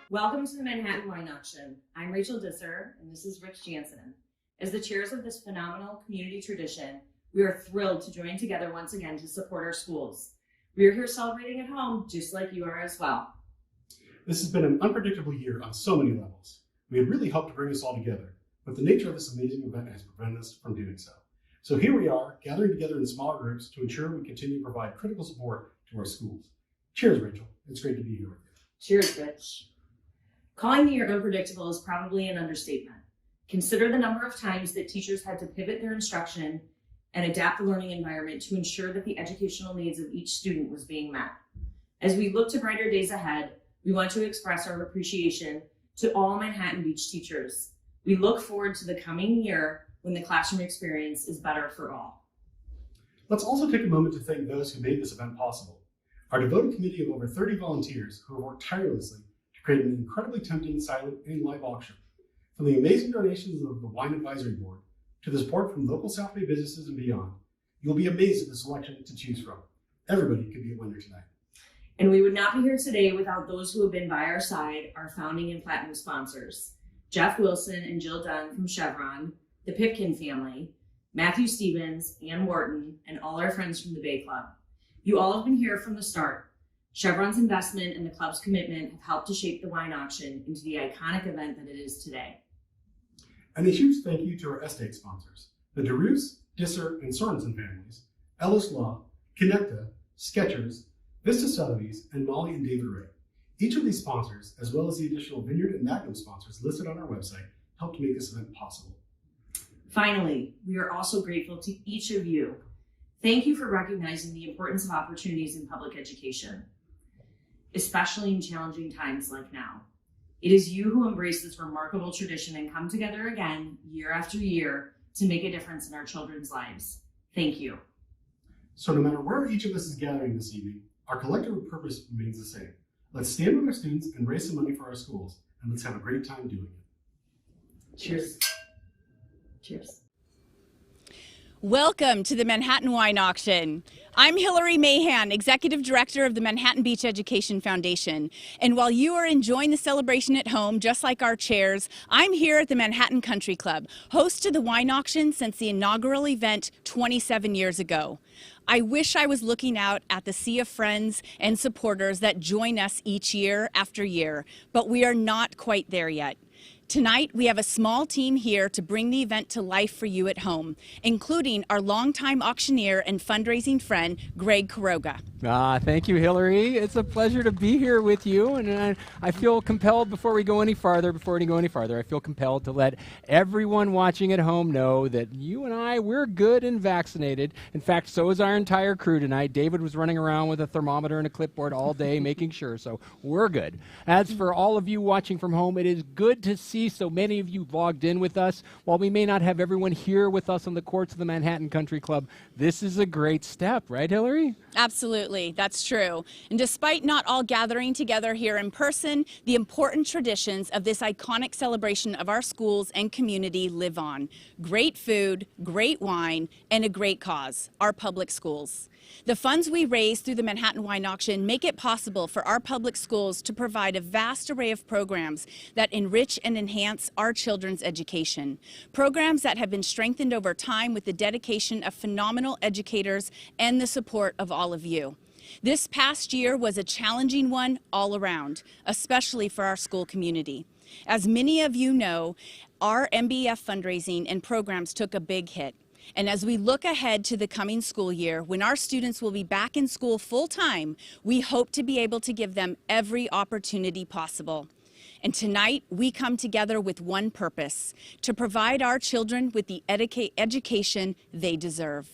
Welcome to the Manhattan Wine Auction. I'm Rachel Disser, and this is Rich Jansen. As the chairs of this phenomenal community tradition, we are thrilled to join together once again to support our schools. We are here celebrating at home, just like you are as well. This has been an unpredictable year on so many levels. We had really hoped to bring us all together, but the nature of this amazing event has prevented us from doing so. So here we are, gathering together in smaller groups to ensure we continue to provide critical support to our schools. Cheers, Rachel. It's great to be here with you. Cheers, Rich. Calling the year unpredictable is probably an understatement. Consider the number of times that teachers had to pivot their instruction and adapt the learning environment to ensure that the educational needs of each student was being met. As we look to brighter days ahead, we want to express our appreciation to all Manhattan Beach teachers. We look forward to the coming year when the classroom experience is better for all. Let's also take a moment to thank those who made this event possible. Our devoted committee of over 30 volunteers who have worked tirelessly to create an incredibly tempting silent and live auction. From the amazing donations of the Wine Advisory Board to the support from local South Bay businesses and beyond, you'll be amazed at the selection to choose from. Everybody could be a winner tonight. And we would not be here today without those who have been by our side, our founding and platinum sponsors. Jeff Wilson and Jill Dunn from Chevron, the Pipkin family, Matthew Stevens, Ann Wharton, and all our friends from the Bay Club. You all have been here from the start. Chevron's investment and the club's commitment have helped to shape the wine auction into the iconic event that it is today. And a huge thank you to our estate sponsors, the DeRoos, Disser, and Sorensen families, Ellis Law, Connecta, Skechers, Vista Sotheby's, and Molly and David Ray. Each of these sponsors, as well as the additional Vineyard and Magnum sponsors listed on our website, helped make this event possible. Finally, we are also grateful to each of you. Thank you for recognizing the importance of opportunities in public education, especially in challenging times like now. It is you who embrace this remarkable tradition and come together again year after year to make a difference in our children's lives. Thank you. So no matter where each of us is gathering this evening, our collective purpose remains the same. Let's stand with our students and raise some money for our schools, and let's have a great time doing it. Cheers. Cheers. Welcome to the Manhattan Wine Auction. I'm Hillary Mahan, Executive Director of the Manhattan Beach Education Foundation. And while you are enjoying the celebration at home, just like our chairs, I'm here at the Manhattan Country Club, host to the wine auction since the inaugural event 27 years ago. I wish I was looking out at the sea of friends and supporters that join us each year after year, but we are not quite there yet. Tonight, we have a small team here to bring the event to life for you at home, including our longtime auctioneer and fundraising friend, Greg Quiroga. Thank you, Hillary. It's a pleasure to be here with you, and I feel compelled before we go any farther, I feel compelled to let everyone watching at home know that you and I, we're good and vaccinated. In fact, so is our entire crew tonight. David was running around with a thermometer and a clipboard all day making sure, so we're good. As for all of you watching from home, it is good to see so many of you logged in with us. While we may not have everyone here with us on the courts of the Manhattan Country Club, this is a great step, right, Hillary? Absolutely, that's true. And despite not all gathering together here in person, the important traditions of this iconic celebration of our schools and community live on. Great food, great wine, and a great cause, our public schools. The funds we raise through the Manhattan Wine Auction make it possible for our public schools to provide a vast array of programs that enrich and enhance our children's education. Programs that have been strengthened over time with the dedication of phenomenal educators and the support of all of you. This past year was a challenging one all around, especially for our school community. As many of you know, our MBEF fundraising and programs took a big hit. And as we look ahead to the coming school year, when our students will be back in school full-time, we hope to be able to give them every opportunity possible. And tonight, we come together with one purpose, to provide our children with the education they deserve.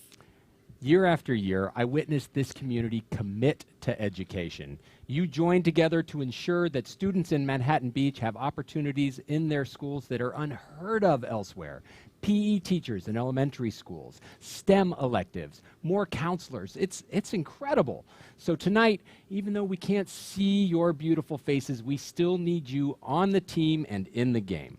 Year after year, I witnessed this community commit to education. You join together to ensure that students in Manhattan Beach have opportunities in their schools that are unheard of elsewhere. PE teachers in elementary schools, STEM electives, more counselors. It's incredible. So tonight, even though we can't see your beautiful faces, we still need you on the team and in the game.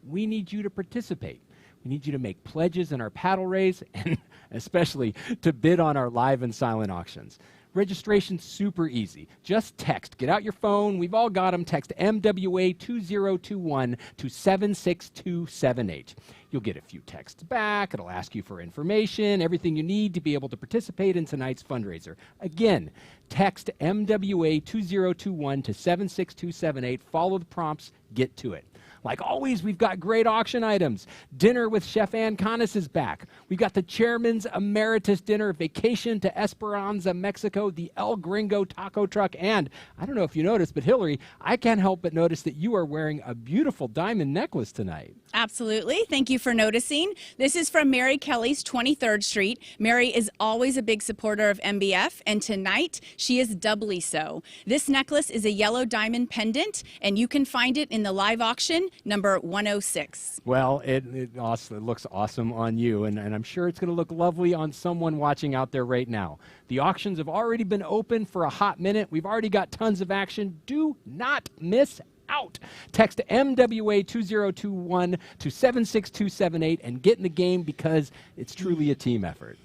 We need you to participate. We need you to make pledges in our paddle race and especially to bid on our live and silent auctions. Registration's super easy. Just text. Get out your phone. We've all got them. Text MWA2021 to 76278. You'll get a few texts back. It'll ask you for information, everything you need to be able to participate in tonight's fundraiser. Again, text MWA2021 to 76278. Follow the prompts. Get to it. Like always, we've got great auction items. Dinner with Chef Ann Canas is back. We've got the Chairman's Emeritus Dinner, Vacation to Esperanza, Mexico, the El Gringo Taco Truck, and I don't know if you noticed, but Hillary, I can't help but notice that you are wearing a beautiful diamond necklace tonight. Absolutely. Thank you for noticing. This is from Mary Kelly's 23rd Street. Mary is always a big supporter of MBF, and tonight she is doubly so. This necklace is a yellow diamond pendant, and you can find it in the live auction, number 106. Well, it looks awesome on you, and I'm sure it's going to look lovely on someone watching out there right now. The auctions have already been open for a hot minute. We've already got tons of action. Do not miss out. Text MWA2021 to 76278 and get in the game because it's truly a team effort.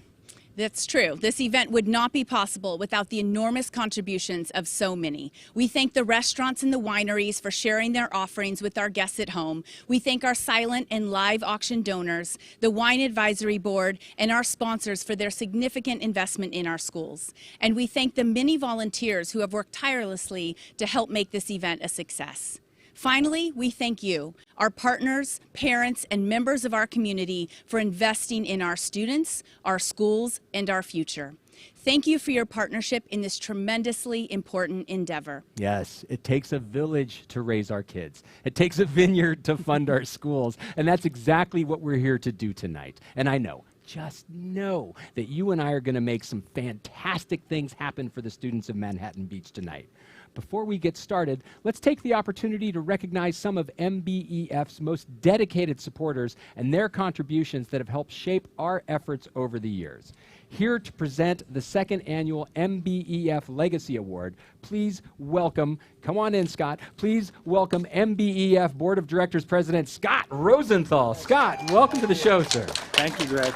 That's true. This event would not be possible without the enormous contributions of so many. We thank the restaurants and the wineries for sharing their offerings with our guests at home. We thank our silent and live auction donors, the Wine Advisory Board, and our sponsors for their significant investment in our schools. And we thank the many volunteers who have worked tirelessly to help make this event a success. Finally, we thank you, our partners, parents, and members of our community for investing in our students, our schools, and our future. Thank you for your partnership in this tremendously important endeavor. Yes, it takes a village to raise our kids. It takes a vineyard to fund our schools, and that's exactly what we're here to do tonight. And I know, just know that you and I are going to make some fantastic things happen for the students of Manhattan Beach tonight. Before we get started, let's take the opportunity to recognize some of MBEF's most dedicated supporters and their contributions that have helped shape our efforts over the years. Here to present the second annual MBEF Legacy Award, please welcome, come on in, Scott, please welcome MBEF Board of Directors President Scott Rosenthal. Scott, welcome to the show, sir. Thank you, Greg.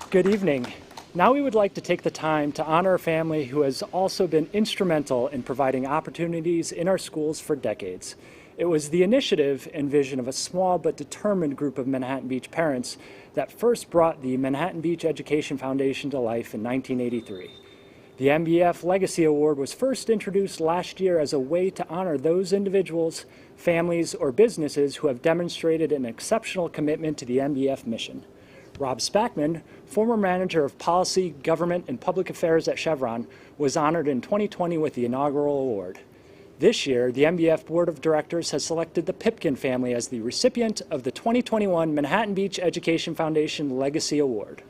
Good evening. Now we would like to take the time to honor a family who has also been instrumental in providing opportunities in our schools for decades. It was the initiative and vision of a small but determined group of Manhattan Beach parents that first brought the Manhattan Beach Education Foundation to life in 1983. The MBEF Legacy Award was first introduced last year as a way to honor those individuals, families, or businesses who have demonstrated an exceptional commitment to the MBEF mission. Rob Spackman, former manager of policy, government, and public affairs at Chevron, was honored in 2020 with the inaugural award. This year, the MBEF Board of Directors has selected the Pipkin family as the recipient of the 2021 Manhattan Beach Education Foundation Legacy Award.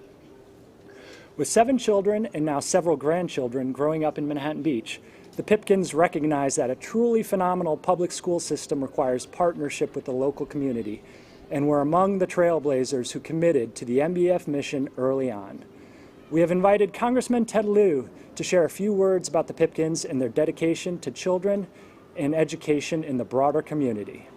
With 7 children and now several grandchildren growing up in Manhattan Beach, the Pipkins recognize that a truly phenomenal public school system requires partnership with the local community, and were among the trailblazers who committed to the MBEF mission early on. We have invited Congressman Ted Lieu to share a few words about the Pipkins and their dedication to children and education in the broader community.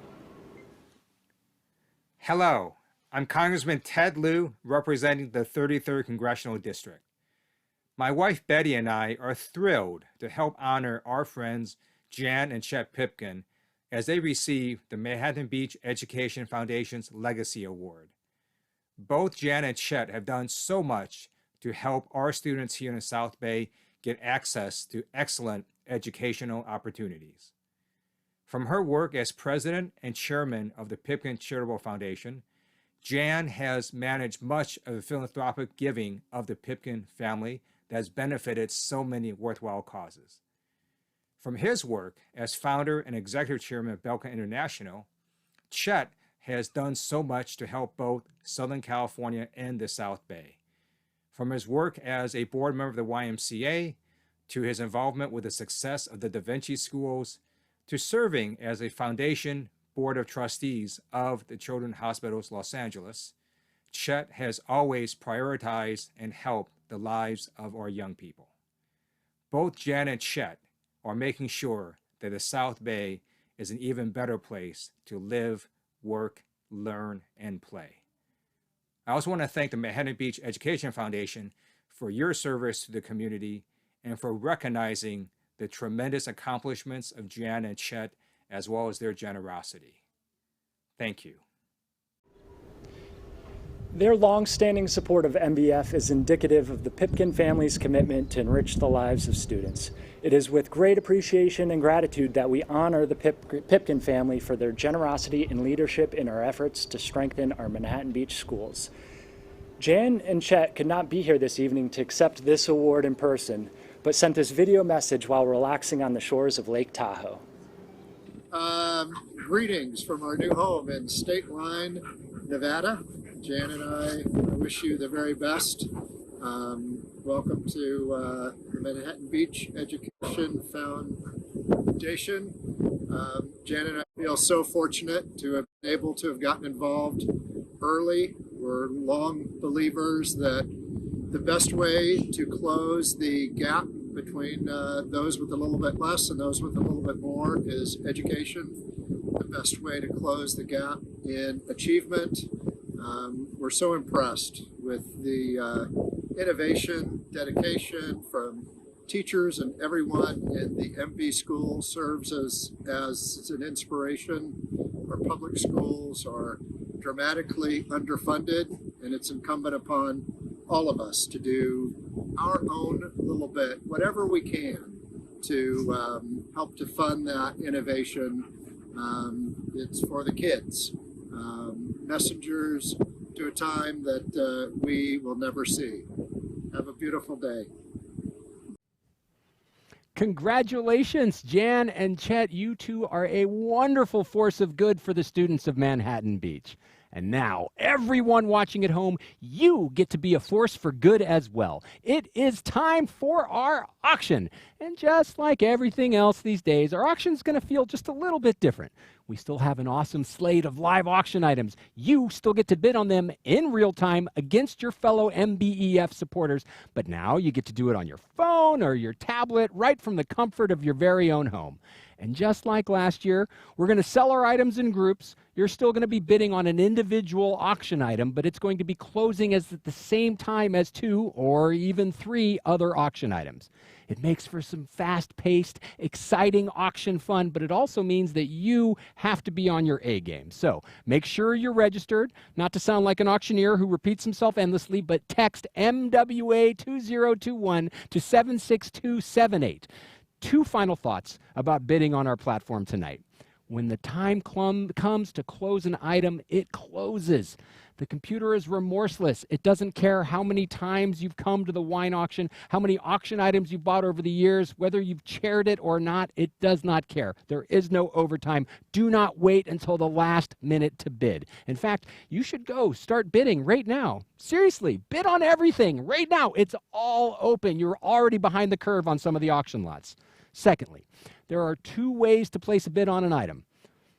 Hello, I'm Congressman Ted Lieu, representing the 33rd Congressional District. My wife Betty and I are thrilled to help honor our friends Jan and Chet Pipkin as they receive the Manhattan Beach Education Foundation's Legacy Award. Both Jan and Chet have done so much to help our students here in the South Bay get access to excellent educational opportunities. From her work as president and chairman of the Pipkin Charitable Foundation, Jan has managed much of the philanthropic giving of the Pipkin family that has benefited so many worthwhile causes. From his work as founder and executive chairman of Belka International, Chet has done so much to help both Southern California and the South Bay. From his work as a board member of the YMCA, to his involvement with the success of the Da Vinci Schools, to serving as a foundation board of trustees of the Children's Hospitals Los Angeles, Chet has always prioritized and helped the lives of our young people. Both Jan and Chet are making sure that the South Bay is an even better place to live, work, learn, and play. I also want to thank the Manhattan Beach Education Foundation for your service to the community and for recognizing the tremendous accomplishments of Jan and Chet, as well as their generosity. Thank you. Their long-standing support of MBEF is indicative of the Pipkin family's commitment to enrich the lives of students. It is with great appreciation and gratitude that we honor the Pipkin family for their generosity and leadership in our efforts to strengthen our Manhattan Beach schools. Jan and Chet could not be here this evening to accept this award in person, but sent this video message while relaxing on the shores of Lake Tahoe. Greetings from our new home in State Line, Nevada. Jan and I wish you the very best. Welcome to the Manhattan Beach Education Foundation. Jan and I feel so fortunate to have been able to have gotten involved early. We're long believers that the best way to close the gap between those with a little bit less and those with a little bit more is education. The best way to close the gap in achievement. We're so impressed with the innovation, dedication from teachers and everyone in the MB school serves as an inspiration. Our public schools are dramatically underfunded, and it's incumbent upon all of us to do our own little bit, whatever we can, to help to fund that innovation. It's for the kids. Messengers to a time that we will never see. Have a beautiful day. Congratulations, Jan and Chet. You two are a wonderful force of good for the students of Manhattan Beach. And now, everyone watching at home, you get to be a force for good as well. It is time for our auction. And just like everything else these days, our auction is going to feel just a little bit different. We still have an awesome slate of live auction items. You still get to bid on them in real time against your fellow MBEF supporters. But now you get to do it on your phone or your tablet right from the comfort of your very own home. And just like last year, we're going to sell our items in groups. You're still going to be bidding on an individual auction item, but it's going to be closing at the same time as 2 or even 3 other auction items. It makes for some fast-paced, exciting auction fun, but it also means that you have to be on your A game. So make sure you're registered, not to sound like an auctioneer who repeats himself endlessly, but text MWA2021 to 76278. 2 final thoughts about bidding on our platform tonight. When the time comes to close an item, it closes. The computer is remorseless. It doesn't care how many times you've come to the wine auction, how many auction items you've bought over the years, whether you've chaired it or not, it does not care. There is no overtime. Do not wait until the last minute to bid. In fact, you should go start bidding right now. Seriously, bid on everything right now. It's all open. You're already behind the curve on some of the auction lots. Secondly, there are 2 ways to place a bid on an item.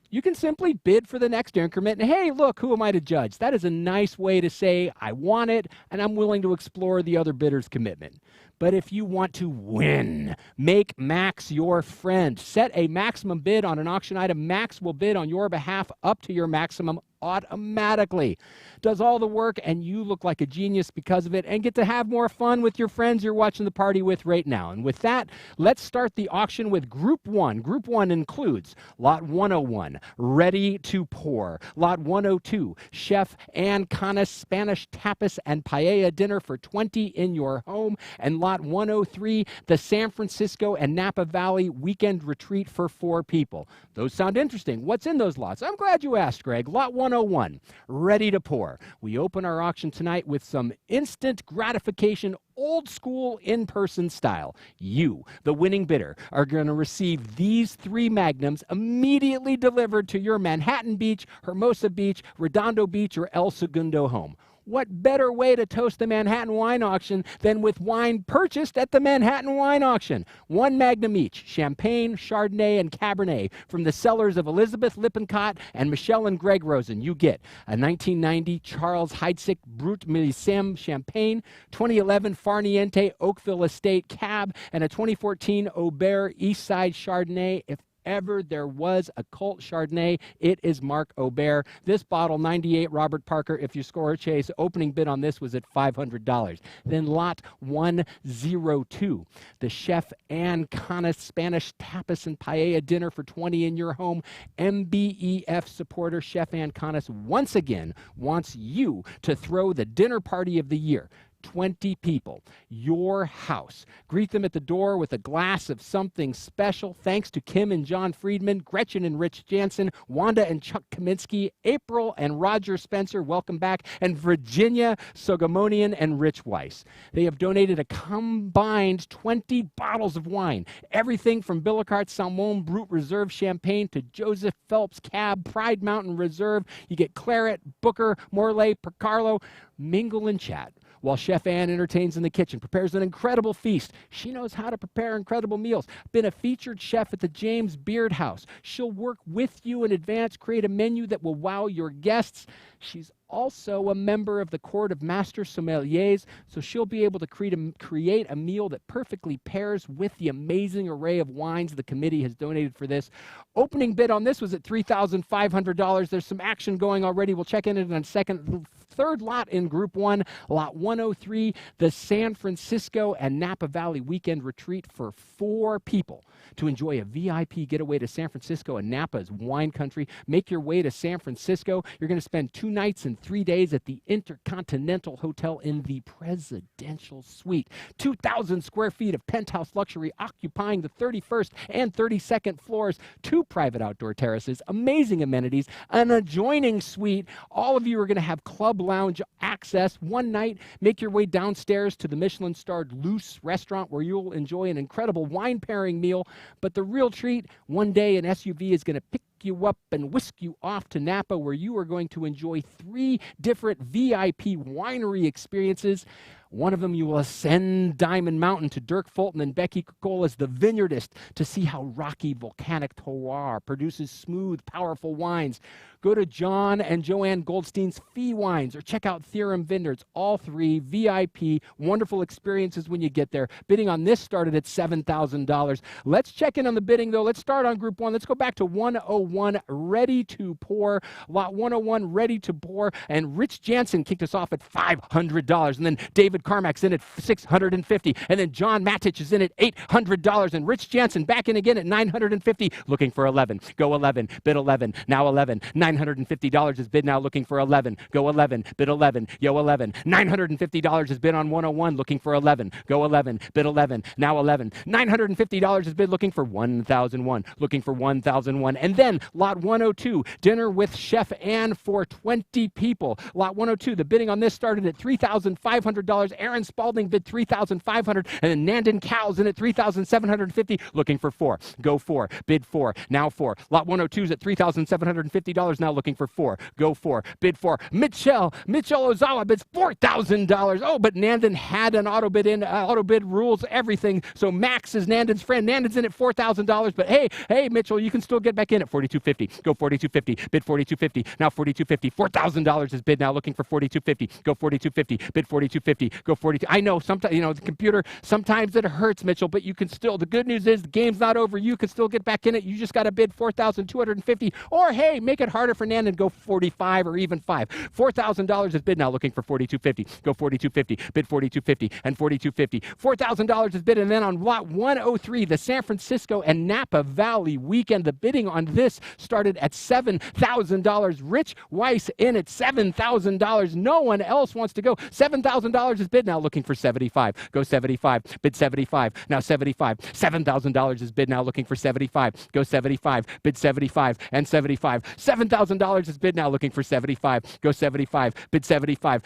You can simply bid for the next increment, and hey, look, who am I to judge? That is a nice way to say, I want it, and I'm willing to explore the other bidder's commitment. But if you want to win, make Max your friend. Set a maximum bid on an auction item. Max will bid on your behalf up to your maximum automatically. Does all the work, and you look like a genius because of it, and get to have more fun with your friends you're watching the party with right now. And with that, let's start the auction with Group 1. Group 1 includes Lot 101, Ready to Pour. Lot 102, Chef Ann Canas Spanish Tapas and Paella Dinner for 20 in your home. And Lot 103, the San Francisco and Napa Valley Weekend Retreat for 4 people. Those sound interesting. What's in those lots? I'm glad you asked, Greg. Lot 101, Ready to Pour. We open our auction tonight with some instant gratification, old school in-person style. You, the winning bidder, are going to receive these 3 magnums immediately delivered to your Manhattan Beach, Hermosa Beach, Redondo Beach, or El Segundo home. What better way to toast the Manhattan Wine Auction than with wine purchased at the Manhattan Wine Auction? 1 magnum each, Champagne, Chardonnay, and Cabernet from the cellars of Elizabeth Lippincott and Michelle and Greg Rosen. You get a 1990 Charles Heidsieck Brut Millésime Champagne, 2011 Farniente Oakville Estate Cab, and a 2014 Aubert Eastside Chardonnay. If ever there was a cult Chardonnay, it is Mark Aubert. This bottle, 98 Robert Parker, if you score a chase, opening bid on this was at $500. Then lot 102, the Chef Ann Canas Spanish Tapas and Paella dinner for 20 in your home. MBEF supporter Chef Ann Canas once again wants you to throw the dinner party of the year. 20 people, your house. Greet them at the door with a glass of something special. Thanks to Kim and John Friedman, Gretchen and Rich Jansen, Wanda and Chuck Kaminsky, April and Roger Spencer, welcome back, and Virginia Sogamonian and Rich Weiss. They have donated a combined 20 bottles of wine. Everything from Billicart Salmon Brut Reserve Champagne to Joseph Phelps Cab Pride Mountain Reserve. You get Claret, Booker, Morlaix, Percarlo. Mingle and chat while Chef Ann entertains in the kitchen, prepares an incredible feast. She knows how to prepare incredible meals. Been a featured chef at the James Beard House. She'll work with you in advance, create a menu that will wow your guests. She's also a member of the Court of Master Sommeliers, so she'll be able to create a meal that perfectly pairs with the amazing array of wines the committee has donated for this. Opening bid on this was at $3,500. There's some action going already. We'll check in a second. Third lot in Group 1, Lot 103, the San Francisco and Napa Valley Weekend Retreat for 4 people to enjoy a VIP getaway to San Francisco and Napa's wine country. Make your way to San Francisco. You're going to spend 2 nights and 3 days at the Intercontinental Hotel in the Presidential Suite. 2,000 square feet of penthouse luxury occupying the 31st and 32nd floors, 2 private outdoor terraces, amazing amenities, an adjoining suite. All of you are going to have club lounge access. One night, make your way downstairs to the Michelin-starred Luce restaurant where you'll enjoy an incredible wine pairing meal. But the real treat, one day an SUV is going to pick you up and whisk you off to Napa where you are going to enjoy 3 different VIP winery experiences. One of them, you will ascend Diamond Mountain to Dirk Fulton and Becky Cocola's The Vineyardist to see how rocky volcanic terroir produces smooth, powerful wines. Go to John and Joanne Goldstein's Fee Wines or check out Theorem Vineyards. All 3 VIP, wonderful experiences when you get there. Bidding on this started at $7,000. Let's check in on the bidding, though. Let's start on Group 1. Let's go back to 101, Ready to Pour. Lot 101, Ready to Pour. And Rich Jansen kicked us off at $500. And then David Carmack's in at $650. And then John Matich is in at $800. And Rich Jansen back in again at $950, looking for 11. Go 11. Bid 11. Now 11. $950 is bid now, looking for 11. Go 11. Bid 11. Yo 11. $950 is bid on 101, looking for 11. Go 11. Bid 11. Now 11. $950 is bid, looking for 1,001. Looking for 1,001. And then Lot 102, Dinner with Chef Ann for 20 people. Lot 102, the bidding on this started at $3,500. Aaron Spalding bid $3,500. And then Nandin Cow's in at $3,750, looking for 4. Go 4. Bid 4. Now 4. Lot 102 is at $3,750, now looking for 4. Go 4. Bid 4. Mitchell Ozawa bids $4,000. Oh, but Nandin had an auto bid in. Auto bid rules everything. So Max is Nandin's friend. Nandin's in at $4,000. But hey, Mitchell, you can still get back in at $4,250. Go $4,250. Bid $4,250. Now $4,250. $4,000 is bid now, looking for $4,250. Go $4,250. Bid $4,250. Go 42. I know sometimes, the computer, sometimes it hurts, Mitchell, but you can still, the good news is the game's not over. You can still get back in it. You just got to bid $4,250. Or hey, make it harder for Nan and go 45 or even 5. $4,000 is bid now, looking for $4,250. Go $4,250. Bid $4,250 and $4,250. $4,000 is bid. And then on Lot 103, the San Francisco and Napa Valley Weekend, the bidding on this started at $7,000. Rich Weiss in at $7,000. No one else wants to go. $7,000 is bid now, looking for 75. Go 75. Bid 75. Now 75. $7,000 is bid now, looking for 75. Go 75. Bid 75 and 75. $7,000 is bid now, looking for 75. Go 75. Bid 75.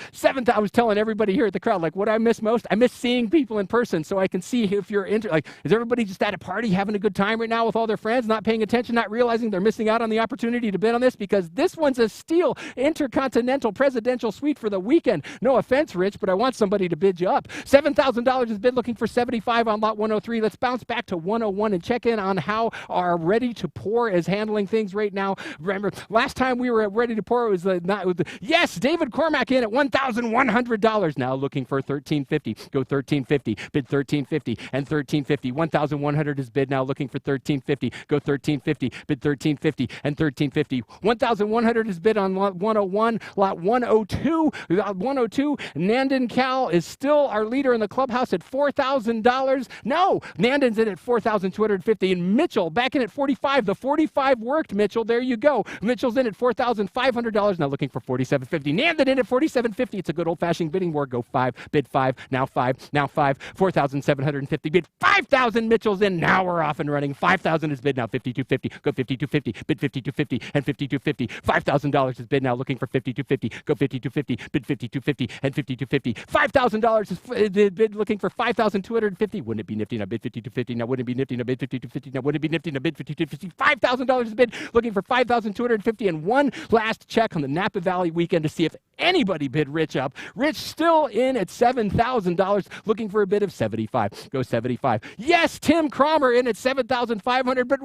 I was telling everybody here at the crowd, like, what I miss most? I miss seeing people in person so I can see if you're like, is everybody just at a party having a good time right now with all their friends, not paying attention, not realizing they're missing out on the opportunity to bid on this because this one's a Steel Intercontinental Presidential Suite for the weekend. No offense, Rich, but I want somebody to bid you up. $7,000 is bid looking for 75 on lot 103. Let's bounce back to 101 and check in on how our Ready to Pour is handling things right now. Remember, last time we were at Ready to Pour, it was yes, David Cormack in at $1,100. Now looking for $1,350. Go $1,350. Bid $1,350 and $1,350. $1,100 is bid now looking for $1,350. Go $1,350. Bid $1,350 and $1,350. $1,100 is bid on lot 101. Lot 102. Lot 102. Nandon Cal is still our leader in the clubhouse at $4,000. No, Nandon's in at $4,250. And Mitchell back in at 45. The 45 worked, Mitchell. There you go. Mitchell's in at $4,500. Now looking for $4,750. Nandon in at $4,750. It's a good old-fashioned bidding war. Go 5. Bid 5. Now 5. Now 5. $4,750. Bid 5,000. Mitchell's in. Now we're off and running. 5,000 is bid now. $5,250. Go $5,250. Bid $5,250 and $5,250. $5,000 is bid now looking for $5,250. Go $5,250. Bid $5,250 and $5,250. $5,000 is bid looking for $5,250. Wouldn't it be nifty? Now bid $5,250. Now wouldn't it be nifty? Now bid $5,250. Now wouldn't it be nifty? Now bid $5,250. $5,000 is bid looking for $5,250. And one last check on the Napa Valley weekend to see if anybody bid Rich up. Rich still in at $7,000, looking for a bid of $75. Go $75. Yes, Tim Cromer in at $7,500, but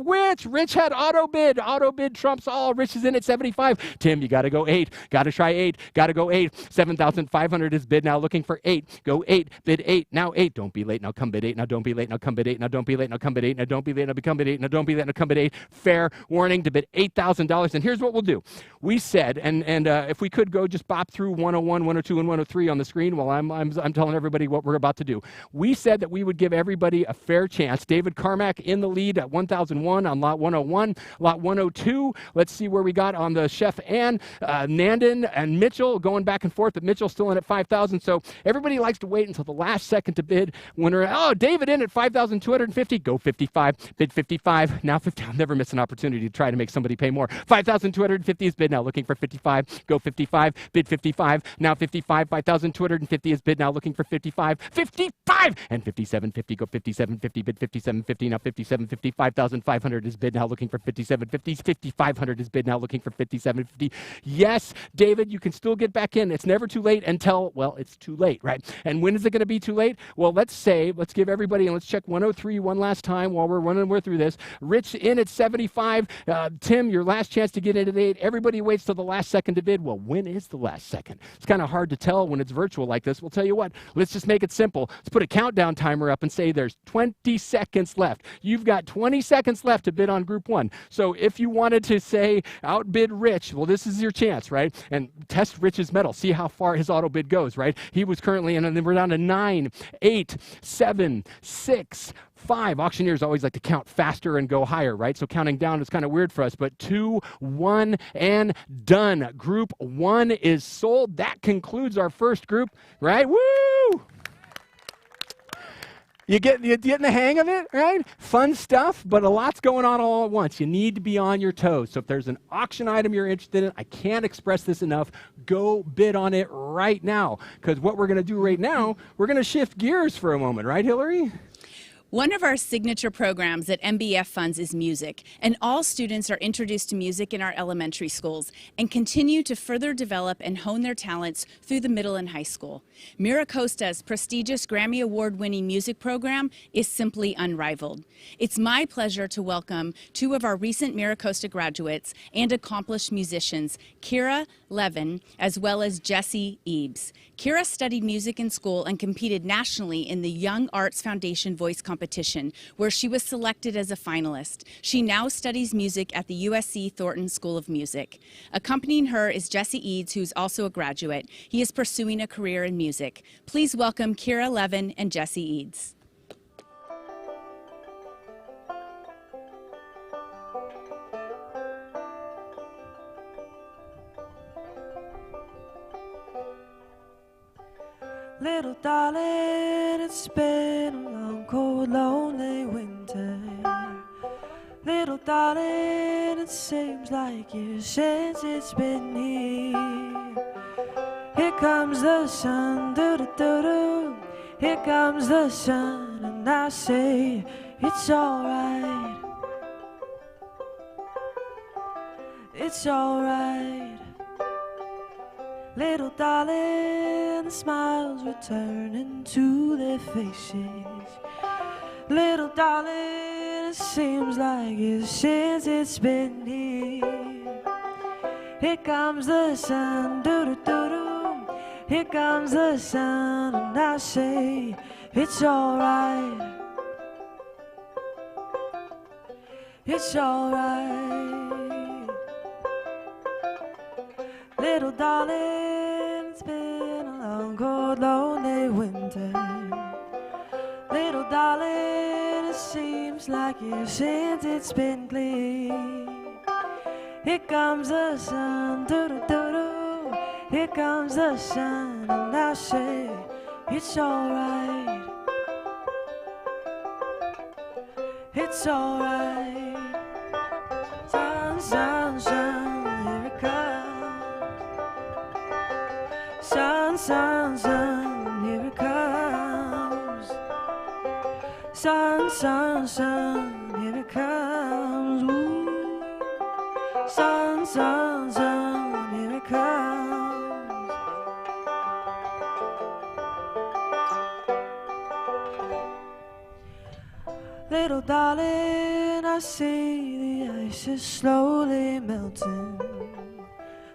Rich had auto bid. Auto bid trumps all. Rich is in at $75. Tim, you got to go 8. Got to try 8. Got to go 8. $7,500 is bid now, looking for 8. Go 8. Bid 8. Now 8. Don't be late. Now come bid 8. Now don't be late. Now come bid 8. Now don't be late. Now come bid 8. Now don't be late. Now become bid 8. Now don't be late. Now come bid 8. Fair warning to bid $8,000. And here's what we'll do. We said, and if we could go just bop through 101, 102, and 103 on the screen while I'm telling everybody what we're about to do. We said that we would give everybody a fair chance. David Carmack in the lead at 1,001 on lot 101. Lot 102, let's see where we got on the Chef Ann. Nandon and Mitchell going back and forth, but Mitchell's still in at 5,000. So everybody likes to wait until the last second to bid. David in at 5,250. Go 55. Bid 55. Now 50. I'll never miss an opportunity to try to make somebody pay more. 5,250 is bid now, looking for 55. Go 55. Bid 55. Now 55. 5,250 is bid now, looking for 55. 55 and 5750. Go 5750. Bid 5750. Now 5750. 5,500 is bid now, looking for 5750. 5,500 is bid now, looking for 5750. Yes, David, you can still get back in. It's never too late until, well, it's too late, right? And when is it going to be too late? Well, let's give everybody, and let's check 103 one last time while we're through this. Rich in at 75. Tim, your last chance to get in at 8. Everybody waits till the last second to bid. Well, when is the last second? It's kind of hard to tell when it's virtual like this. We'll tell you what, let's just make it simple. Let's put a countdown timer up and say there's 20 seconds left. You've got 20 seconds left to bid on group 1. So if you wanted to say outbid Rich, well, this is your chance, right? And test Rich's mettle. See how far his auto bid goes, right? He was currently in, and then we're down to 9, 8, 7, 6, 5. Auctioneers always like to count faster and go higher, right? So counting down is kind of weird for us, but 2, 1, and done. Group 1 is sold. That concludes our first group, right? Woo! You getting the hang of it, right? Fun stuff, but a lot's going on all at once. You need to be on your toes. So if there's an auction item you're interested in, I can't express this enough, go bid on it right now. Because what we're going to do right now, we're going to shift gears for a moment, right, Hillary? One of our signature programs at MBEF Funds is music, and all students are introduced to music in our elementary schools and continue to further develop and hone their talents through the middle and high school. MiraCosta's prestigious Grammy Award-winning music program is simply unrivaled. It's my pleasure to welcome 2 of our recent MiraCosta graduates and accomplished musicians, Kira Levin as well as Jesse Eads. Kira studied music in school and competed nationally in the Young Arts Foundation Voice Competition, where she was selected as a finalist. She now studies music at the USC Thornton School of Music. Accompanying her is Jesse Eads, who's also a graduate. He is pursuing a career in music. Please welcome Kira Levin and Jesse Eads. Little darling, it's been a long, cold, lonely winter. Little darling, it seems like years since it's been here. Here comes the sun, doo-doo-doo-doo. Here comes the sun, and I say it's alright. it's alright. Little darling, the smiles returning to their faces. Little darling, it seems like it's since it's been here. Here comes the sun, doo-doo-doo-doo. Here comes the sun, and I say it's alright. It's alright. Little darling, it's been a long, cold, lonely winter. Little darling, it seems like years since it's been clear. Here comes the sun, doo-doo-doo-doo. Here comes the sun, and I say it's alright. It's alright. Sun, sun, sun, here it comes. Sun, sun, sun, here it comes. Sun, sun, sun, here it comes. Ooh. Sun, sun, sun, here it comes. Little darling, I see the ice is slowly melting.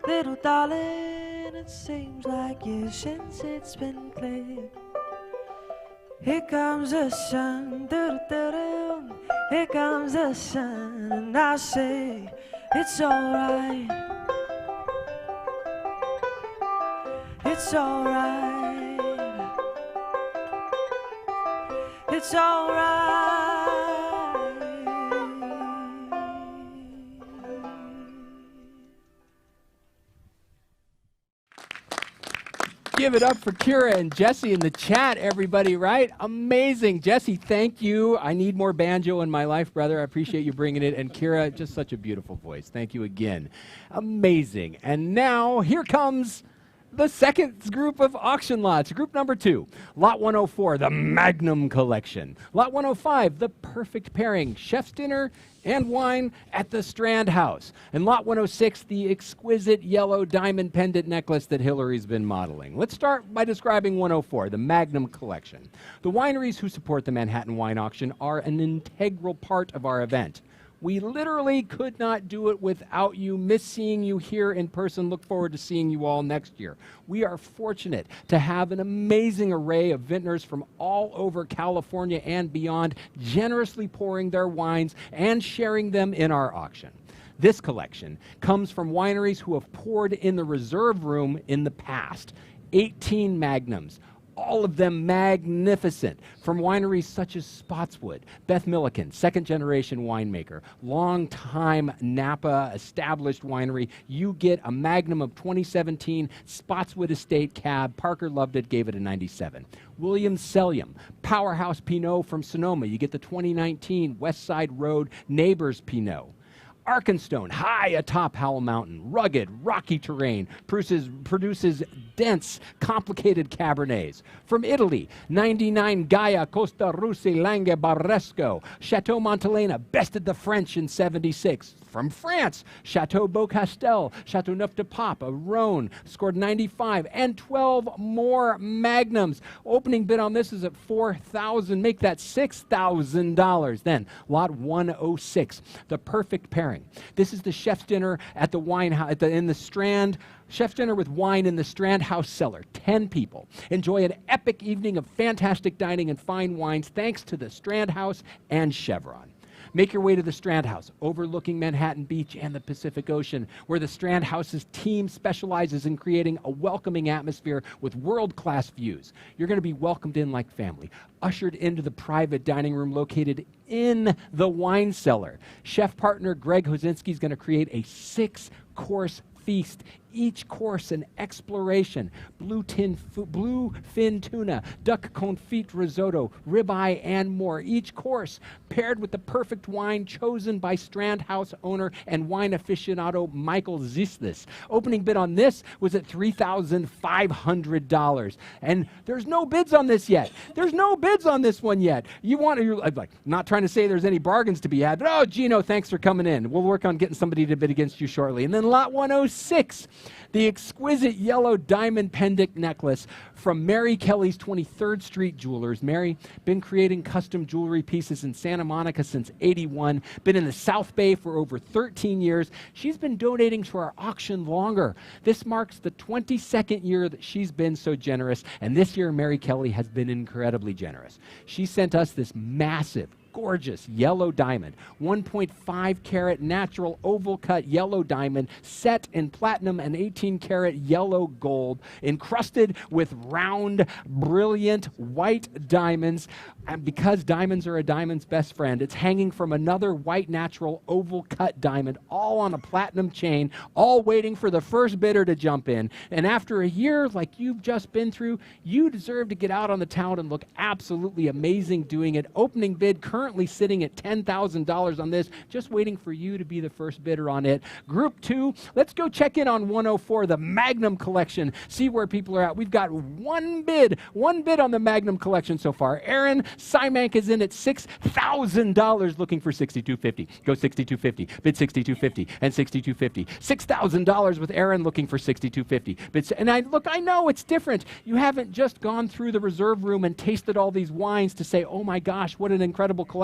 Little darling, it seems like years since it's been clear. Here comes the sun, doo-doo-doo-doo. Here comes the sun, and I say it's alright. It's alright. It's alright. Give it up for Kira and Jesse in the chat, everybody, right? Amazing. Jesse, thank you. I need more banjo in my life, brother. I appreciate you bringing it. And Kira, just such a beautiful voice. Thank you again. Amazing. And now, here comes the second group of auction lots. Group number 2, Lot 104, the Magnum Collection. Lot 105, the Perfect Pairing, Chef's Dinner and Wine at the Strand House. And Lot 106, the exquisite yellow diamond pendant necklace that Hillary's been modeling. Let's start by describing 104, the Magnum Collection. The wineries who support the Manhattan Wine Auction are an integral part of our event. We literally could not do it without you. Miss seeing you here in person. Look forward to seeing you all next year. We are fortunate to have an amazing array of vintners from all over California and beyond, generously pouring their wines and sharing them in our auction. This collection comes from wineries who have poured in the reserve room in the past. 18 magnums. All of them magnificent, from wineries such as Spotswood, Beth Milliken, second-generation winemaker, long-time Napa established winery. You get a Magnum of 2017 Spotswood Estate Cab. Parker loved it, gave it a 97. Williams Sellium, Powerhouse Pinot from Sonoma. You get the 2019 West Side Road Neighbors Pinot. Arkenstone, high atop Howell Mountain, rugged, rocky terrain, produces dense, complicated Cabernets. From Italy, 99 Gaia Costa Russe Lange Barresco, Chateau Montelena bested the French in 76. From France, Chateau Beaucastel, Chateau Neuf de Pape, a Rhone, scored 95, and 12 more magnums. Opening bid on this is at $4,000. Make that $6,000. Then, lot 106, the Perfect Pairing. This is the chef's dinner at the wine house in the Strand. Chef's dinner with wine in the Strand House cellar. 10 people. Enjoy an epic evening of fantastic dining and fine wines thanks to the Strand House and Chevron. Make your way to the Strand House, overlooking Manhattan Beach and the Pacific Ocean, where the Strand House's team specializes in creating a welcoming atmosphere with world-class views. You're going to be welcomed in like family, ushered into the private dining room located in the wine cellar. Chef partner Greg Hozinski is going to create a 6-course feast, each course an exploration. Bluefin tuna, duck confit risotto, ribeye, and more. Each course paired with the perfect wine chosen by Strand House owner and wine aficionado Michael Zislis. Opening bid on this was at $3,500. And there's no bids on this yet. There's no bids on this one yet. You're like, not trying to say there's any bargains to be had, but oh, Gino, thanks for coming in. We'll work on getting somebody to bid against you shortly. And then lot 106, the exquisite yellow diamond pendant necklace from Mary Kelly's 23rd Street Jewelers. Mary, been creating custom jewelry pieces in Santa Monica since '81, been in the South Bay for over 13 years. She's been donating to our auction longer. This marks the 22nd year that she's been so generous, and this year Mary Kelly has been incredibly generous. She sent us this massive, gorgeous yellow diamond, 1.5 carat natural oval cut yellow diamond set in platinum and 18 carat yellow gold, encrusted with round, brilliant white diamonds. And because diamonds are a diamond's best friend, it's hanging from another white natural oval cut diamond, all on a platinum chain, all waiting for the first bidder to jump in. And after a year like you've just been through, you deserve to get out on the town and look absolutely amazing doing it. Opening bid currently sitting at $10,000 on this, just waiting for you to be the first bidder on it. Group 2, let's go check in on 104, the Magnum Collection, see where people are at. We've got one bid on the Magnum Collection so far. Aaron Simank is in at $6,000 looking for $6,250. Go $6,250, bid $6,250 and $6,250. $6,000 with Aaron looking for $6,250. And I know it's different. You haven't just gone through the reserve room and tasted all these wines to say, oh my gosh, what an incredible collection.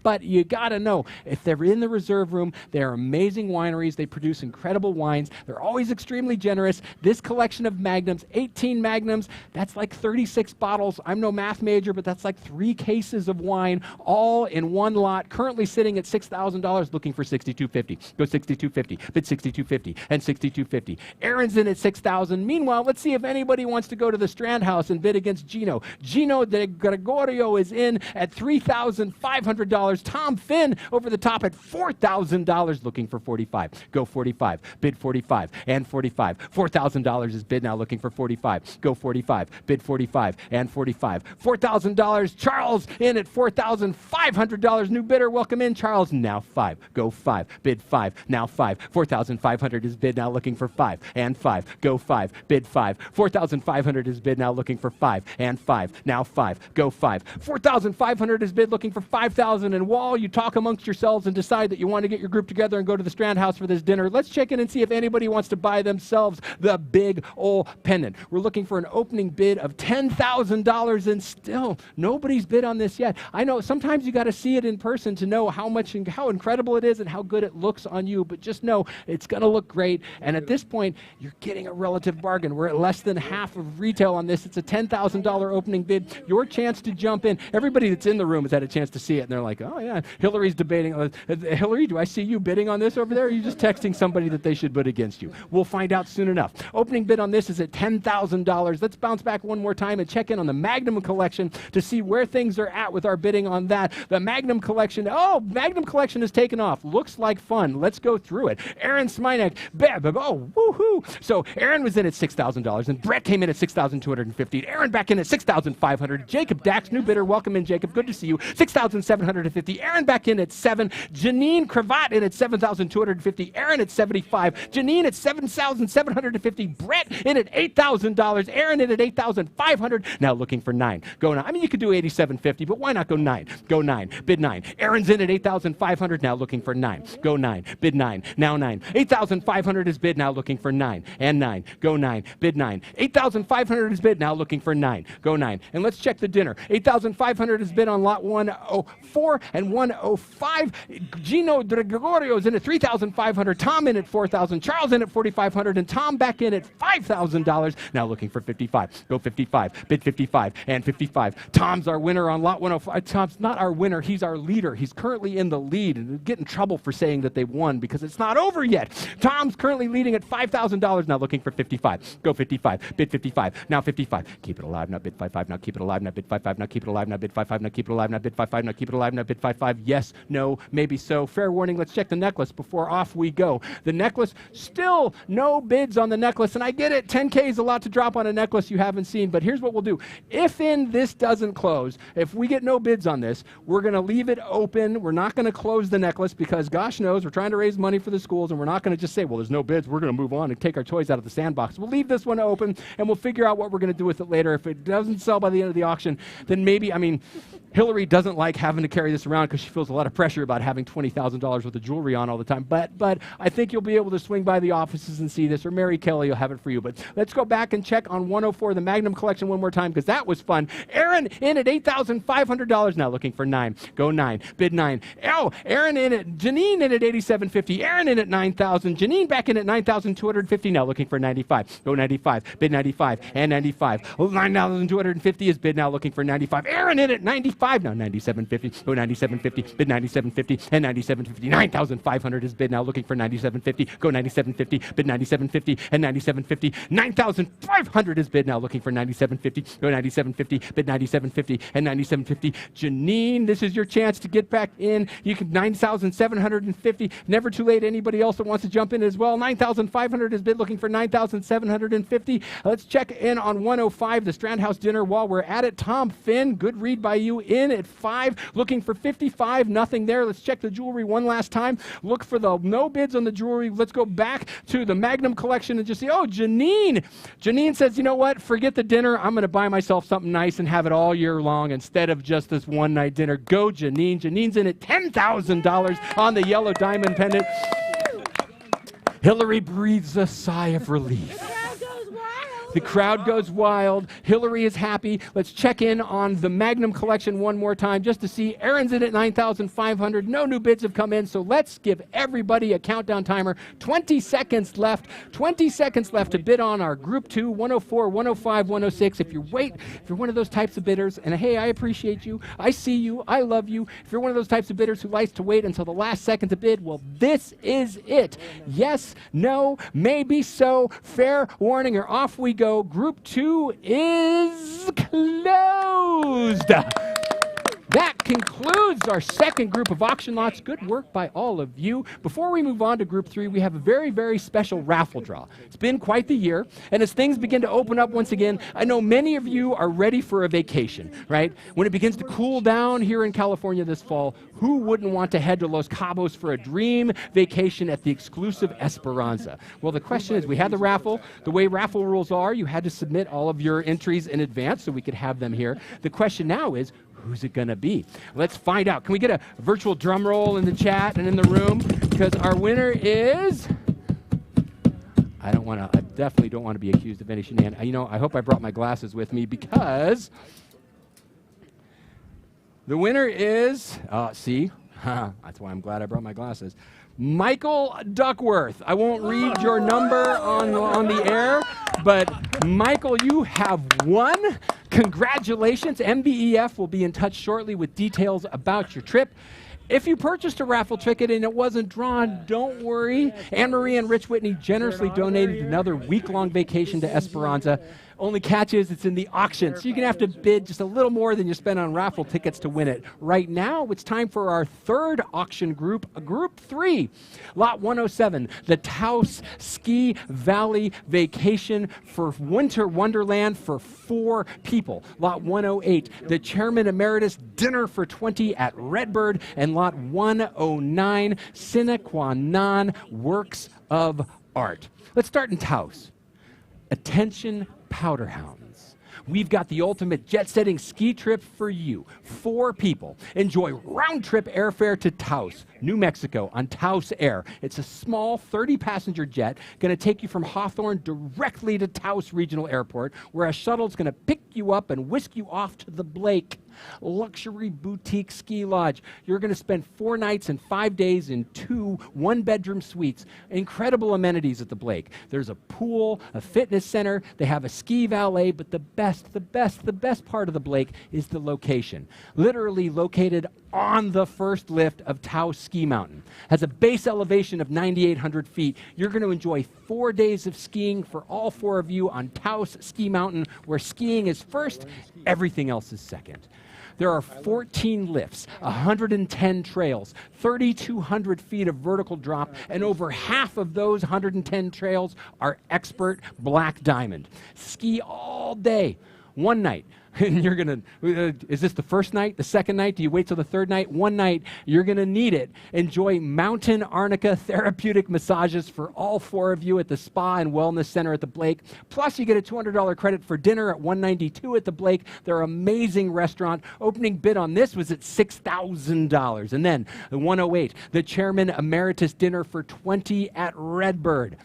But you gotta know, if they're in the reserve room, they're amazing wineries. They produce incredible wines. They're always extremely generous. This collection of Magnums, 18 Magnums, that's like 36 bottles. I'm no math major, but that's like 3 cases of wine, all in one lot, currently sitting at $6,000, looking for $6,250. Go $6,250, bid $6,250 and $6,250. Aaron's in at $6,000. Meanwhile, let's see if anybody wants to go to the Strand House and bid against Gino. Gino de Gregorio is in at $3,500. Tom Finn over the top at $4,000, looking for $45. Go $45, bid $45 and $45. $4,000 is bid now, looking for $45. Go $45, bid $45 and $45. $4,000. Charles in at $4,500. New bidder, welcome in, Charles. Now $5. Go $5, bid $5, now $5. $4,500 is bid now, looking for $5 and $5. Go $5, bid $5. $4,500 is bid now, looking for $5 and $5. Now $5. Go $5. $4,500 is bid, looking for $5,000. And while you talk amongst yourselves and decide that you want to get your group together and go to the Strand House for this dinner, let's check in and see if anybody wants to buy themselves the big old pendant. We're looking for an opening bid of $10,000, and still nobody's bid on this yet. I know sometimes you got to see it in person to know how much and how incredible it is and how good it looks on you, but just know it's going to look great. And at this point, you're getting a relative bargain. We're at less than half of retail on this. It's a $10,000 opening bid. Your chance to jump in. Everybody that's in the room has had a chance to see it, and they're like, oh yeah, Hillary's debating. Hillary, do I see you bidding on this over there? Or are you just texting somebody that they should bid against you? We'll find out soon enough. Opening bid on this is at $10,000. Let's bounce back one more time and check in on the Magnum Collection to see where things are at with our bidding on that. The Magnum Collection, Magnum Collection has taken off. Looks like fun. Let's go through it. Aaron Sminek, woohoo. So Aaron was in at $6,000, and Brett came in at $6,250. Aaron back in at $6,500. Jacob Dax, new bidder. Welcome in, Jacob. Good to see you. $6,750. Aaron back in at $7,000. Janine Cravat in at $7,250. Aaron at $75,000. Janine at $7,750. Brett in at $8,000. Aaron in at $8,500. Now looking for $9,000. Go $9,000. I mean, you could do $8,750, but why not go $9,000? Go $9,000. Bid $9,000. Aaron's in at $8,500. Now looking for $9,000. Go $9,000. Bid $9,000. Now $9,000. $8,500 is bid. Now looking for $9,000. And $9,000. Go $9,000. Bid $9,000. $8,500 is bid. Now looking for $9,000. Go $9,000. And let's check the dinner. $8,500 is bid on lot 104 and 105. Gino de Gregorio is in at $3,500. Tom in at $4,000. Charles in at $4,500. And Tom back in at $5,000. Now looking for $55,000. Go $55,000. Bid $55,000 and $55,000. Tom's our winner on lot 105. Tom's not our winner. He's our leader. He's currently in the lead, and get in trouble for saying that they won because it's not over yet. Tom's currently leading at $5,000. Now looking for $55,000. Go $55,000. Bid $55,000. Now $55,000. Keep it alive. Now bid $55,000. Now keep it alive. Now bid $55,000. Now keep it alive. Now bid $55,000. Now keep it alive. Now bid $55,000. now keep it alive now, bid 5-5, yes, no, maybe so. Fair warning, let's check the necklace before off we go. The necklace, still no bids on the necklace, and I get it, 10K is a lot to drop on a necklace you haven't seen, but here's what we'll do. If this doesn't close, if we get no bids on this, we're going to leave it open. We're not going to close the necklace because gosh knows we're trying to raise money for the schools, and we're not going to just say, well, there's no bids, we're going to move on and take our toys out of the sandbox. We'll leave this one open, and we'll figure out what we're going to do with it later. If it doesn't sell by the end of the auction, then maybe, Hillary doesn't like having to carry this around because she feels a lot of pressure about having $20,000 worth of jewelry on all the time. But I think you'll be able to swing by the offices and see this, or Mary Kelly will have it for you. But let's go back and check on 104, the Magnum collection, one more time because that was fun. Aaron in at $8,500 now, looking for 9. Go 9. Bid 9. Oh, Aaron in at, Janine in at $8,750. Aaron in at $9,000. Janine back in at $9,250 now, looking for 95. Go 95. Bid 95 and 95. Oh, $9,250 is bid now, looking for 95. Aaron in at 95. Now 97.50, go 97.50, bid 97.50 and 97.50. 9,500 is bid now, looking for 97.50, go 97.50, bid 97.50 and 97.50. 9,500 is bid now, looking for 97.50, go 97.50, bid 97.50 and 97.50. Janine, this is your chance to get back in. You can 9,750. Never too late. Anybody else that wants to jump in as well? 9,500 is bid, looking for 9,750. Let's check in on 105, the Strand House dinner while we're at it. Tom Finn, good read by you, in at 5, looking for 55, nothing there. Let's check the jewelry one last time. Look for the no bids on the jewelry. Let's go back to the Magnum collection and just see, oh, Janine. Janine says, you know what, forget the dinner. I'm going to buy myself something nice and have it all year long instead of just this one night dinner. Go, Janine. Janine's in at $10,000 on the yellow diamond pendant. Hillary breathes a sigh of relief. The crowd goes wild. Hillary is happy. Let's check in on the Magnum collection one more time just to see. Aaron's in at 9,500. No new bids have come in, so let's give everybody a countdown timer. 20 seconds left. 20 seconds left to bid on our Group 2, 104, 105, 106. If you're one of those types of bidders, and hey, I appreciate you. I see you. I love you. If you're one of those types of bidders who likes to wait until the last second to bid, well, this is it. Yes, no, maybe so. Fair warning, or off we go. Group 2 is closed. That concludes our second group of auction lots. Good work by all of you. Before we move on to Group 3, we have a very, very special raffle draw. It's been quite the year, and as things begin to open up once again, I know many of you are ready for a vacation, right? When it begins to cool down here in California this fall, who wouldn't want to head to Los Cabos for a dream vacation at the exclusive Esperanza? Well, the question is, we had the raffle. The way raffle rules are, you had to submit all of your entries in advance so we could have them here. The question now is, who's it going to be? Let's find out. Can we get a virtual drum roll in the chat and in the room? Because our winner is... I definitely don't want to be accused of any shenanigans. You know, I hope I brought my glasses with me because the winner is, see, that's why I'm glad I brought my glasses. Michael Duckworth. I won't read your number on the air, but Michael, you have won. Congratulations. MBEF will be in touch shortly with details about your trip. If you purchased a raffle ticket and it wasn't drawn, don't worry. Anne-Marie and Rich Whitney generously donated another week-long vacation to Esperanza. Only catch is it's in the auction, so you're going to have to bid just a little more than you spend on raffle tickets to win it. Right now, it's time for our third auction group, Group 3. Lot 107, the Taos Ski Valley Vacation for Winter Wonderland for 4 people. Lot 108, the Chairman Emeritus Dinner for 20 at Redbird. And Lot 109, Sine Qua Non Works of Art. Let's start in Taos. Attention powder hounds. We've got the ultimate jet-setting ski trip for you. 4 people. Enjoy round-trip airfare to Taos, New Mexico on Taos Air. It's a small 30-passenger jet going to take you from Hawthorne directly to Taos Regional Airport, where a shuttle's going to pick you up and whisk you off to the Blake luxury boutique ski lodge. You're going to spend 4 nights and 5 days in 2 one-bedroom suites. Incredible amenities at the Blake. There's a pool, a fitness center. They have a ski valet, but the best part of the Blake is the location. Literally located on the first lift of Taos Ski Mountain. Has a base elevation of 9,800 feet. You're going to enjoy 4 days of skiing for all 4 of you on Taos Ski Mountain, where skiing is first, everything else is second. There are 14 lifts, 110 trails, 3,200 feet of vertical drop, and over half of those 110 trails are expert black diamond. Ski all day, one night. And you're going to, is this the first night, the second night? Do you wait till the third night? One night, you're going to need it. Enjoy mountain arnica therapeutic massages for all 4 of you at the Spa and Wellness Center at the Blake. Plus, you get a $200 credit for dinner at $192 at the Blake. Their amazing restaurant. Opening bid on this was at $6,000. And then the 108, the Chairman Emeritus dinner for $20 at Redbird.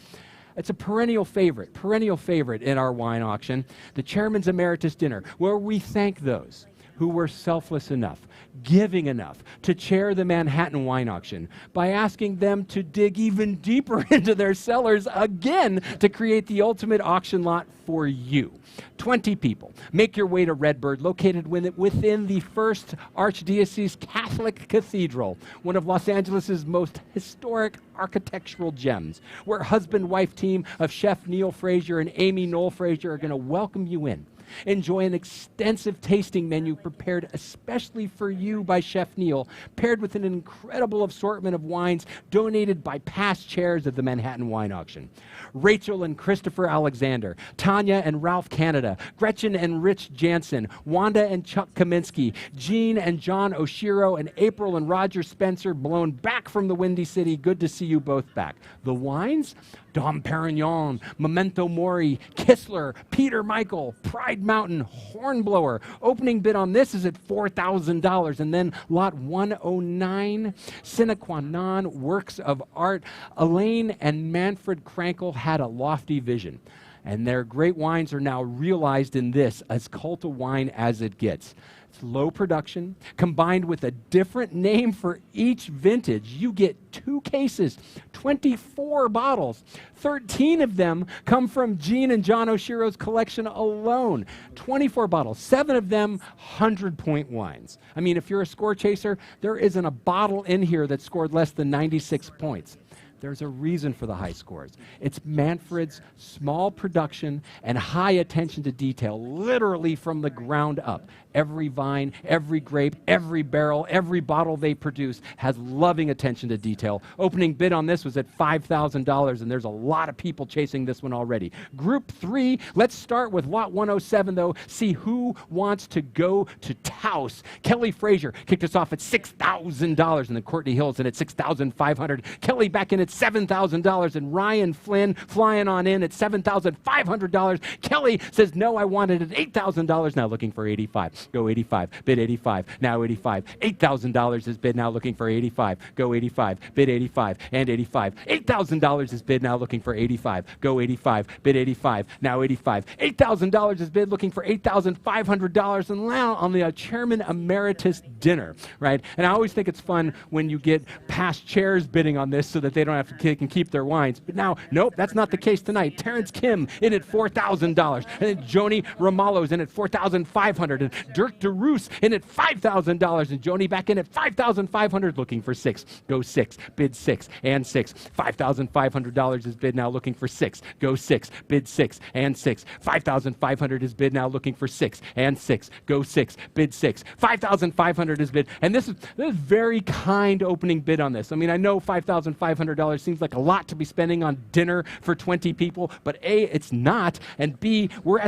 It's a perennial favorite in our wine auction, the Chairman's Emeritus Dinner, where we thank those who were selfless enough, giving enough to chair the Manhattan wine auction by asking them to dig even deeper into their cellars again to create the ultimate auction lot for you. 20 people. Make your way to Redbird, located within the First Archdiocese Catholic Cathedral, one of Los Angeles' most historic architectural gems, where husband-wife team of Chef Neil Frazier and Amy Noel Frazier are going to welcome you in. Enjoy an extensive tasting menu prepared especially for you by Chef Neil, paired with an incredible assortment of wines donated by past chairs of the Manhattan Wine Auction. Rachel and Christopher Alexander, Tanya and Ralph Canada, Gretchen and Rich Jansen, Wanda and Chuck Kaminsky, Jean and John Oshiro, and April and Roger Spencer, blown back from the Windy City. Good to see you both back. The wines? Dom Perignon, Memento Mori, Kistler, Peter Michael, Pride Mountain, Hornblower. Opening bid on this is at $4,000. And then lot 109, Sine Qua Non, Works of Art. Elaine and Manfred Krankel had a lofty vision, and their great wines are now realized in this, as cult a wine as it gets. It's low production, combined with a different name for each vintage. You get 2 cases, 24 bottles. 13 of them come from Jean and John Oshiro's collection alone. 24 bottles, 7 of them 100-point wines. I mean, if you're a score chaser, there isn't a bottle in here that scored less than 96 points. There's a reason for the high scores. It's Manfred's small production and high attention to detail, literally from the ground up. Every vine, every grape, every barrel, every bottle they produce has loving attention to detail. Opening bid on this was at $5,000, and there's a lot of people chasing this one already. Group 3, let's start with lot 107, though. See who wants to go to Taos. Kelly Frazier kicked us off at $6,000, and then Courtney Hills in at $6,500. Kelly back in at $7,000, and Ryan Flynn flying on in at $7,500. Kelly says, no, I want it at $8,000, now looking for $85. Go 85, bid 85, now 85. $8,000 is bid, now looking for 85. Go 85, bid 85, and 85. $8,000 is bid, now looking for 85. Go 85, bid 85, now 85. $8,000 is bid, looking for $8,500, and now on the Chairman Emeritus dinner, right? And I always think it's fun when you get past chairs bidding on this so that they don't have to kick and keep their wines. But now, nope, that's not the case tonight. Terrence Kim in at $4,000, and then Joni Romalo's in at $4,500, and Dirk DeRoos in at $5,000, and Joni back in at $5,500, looking for 6. Go 6, bid 6, and 6. $5,500 is bid, now looking for 6. Go 6, bid 6, and 6. $5,500 is bid, now looking for 6, and 6. Go 6, bid 6. $5,500 is bid, and this is very kind opening bid on this. I mean, I know $5,500 seems like a lot to be spending on dinner for 20 people, but A, it's not, and B, we're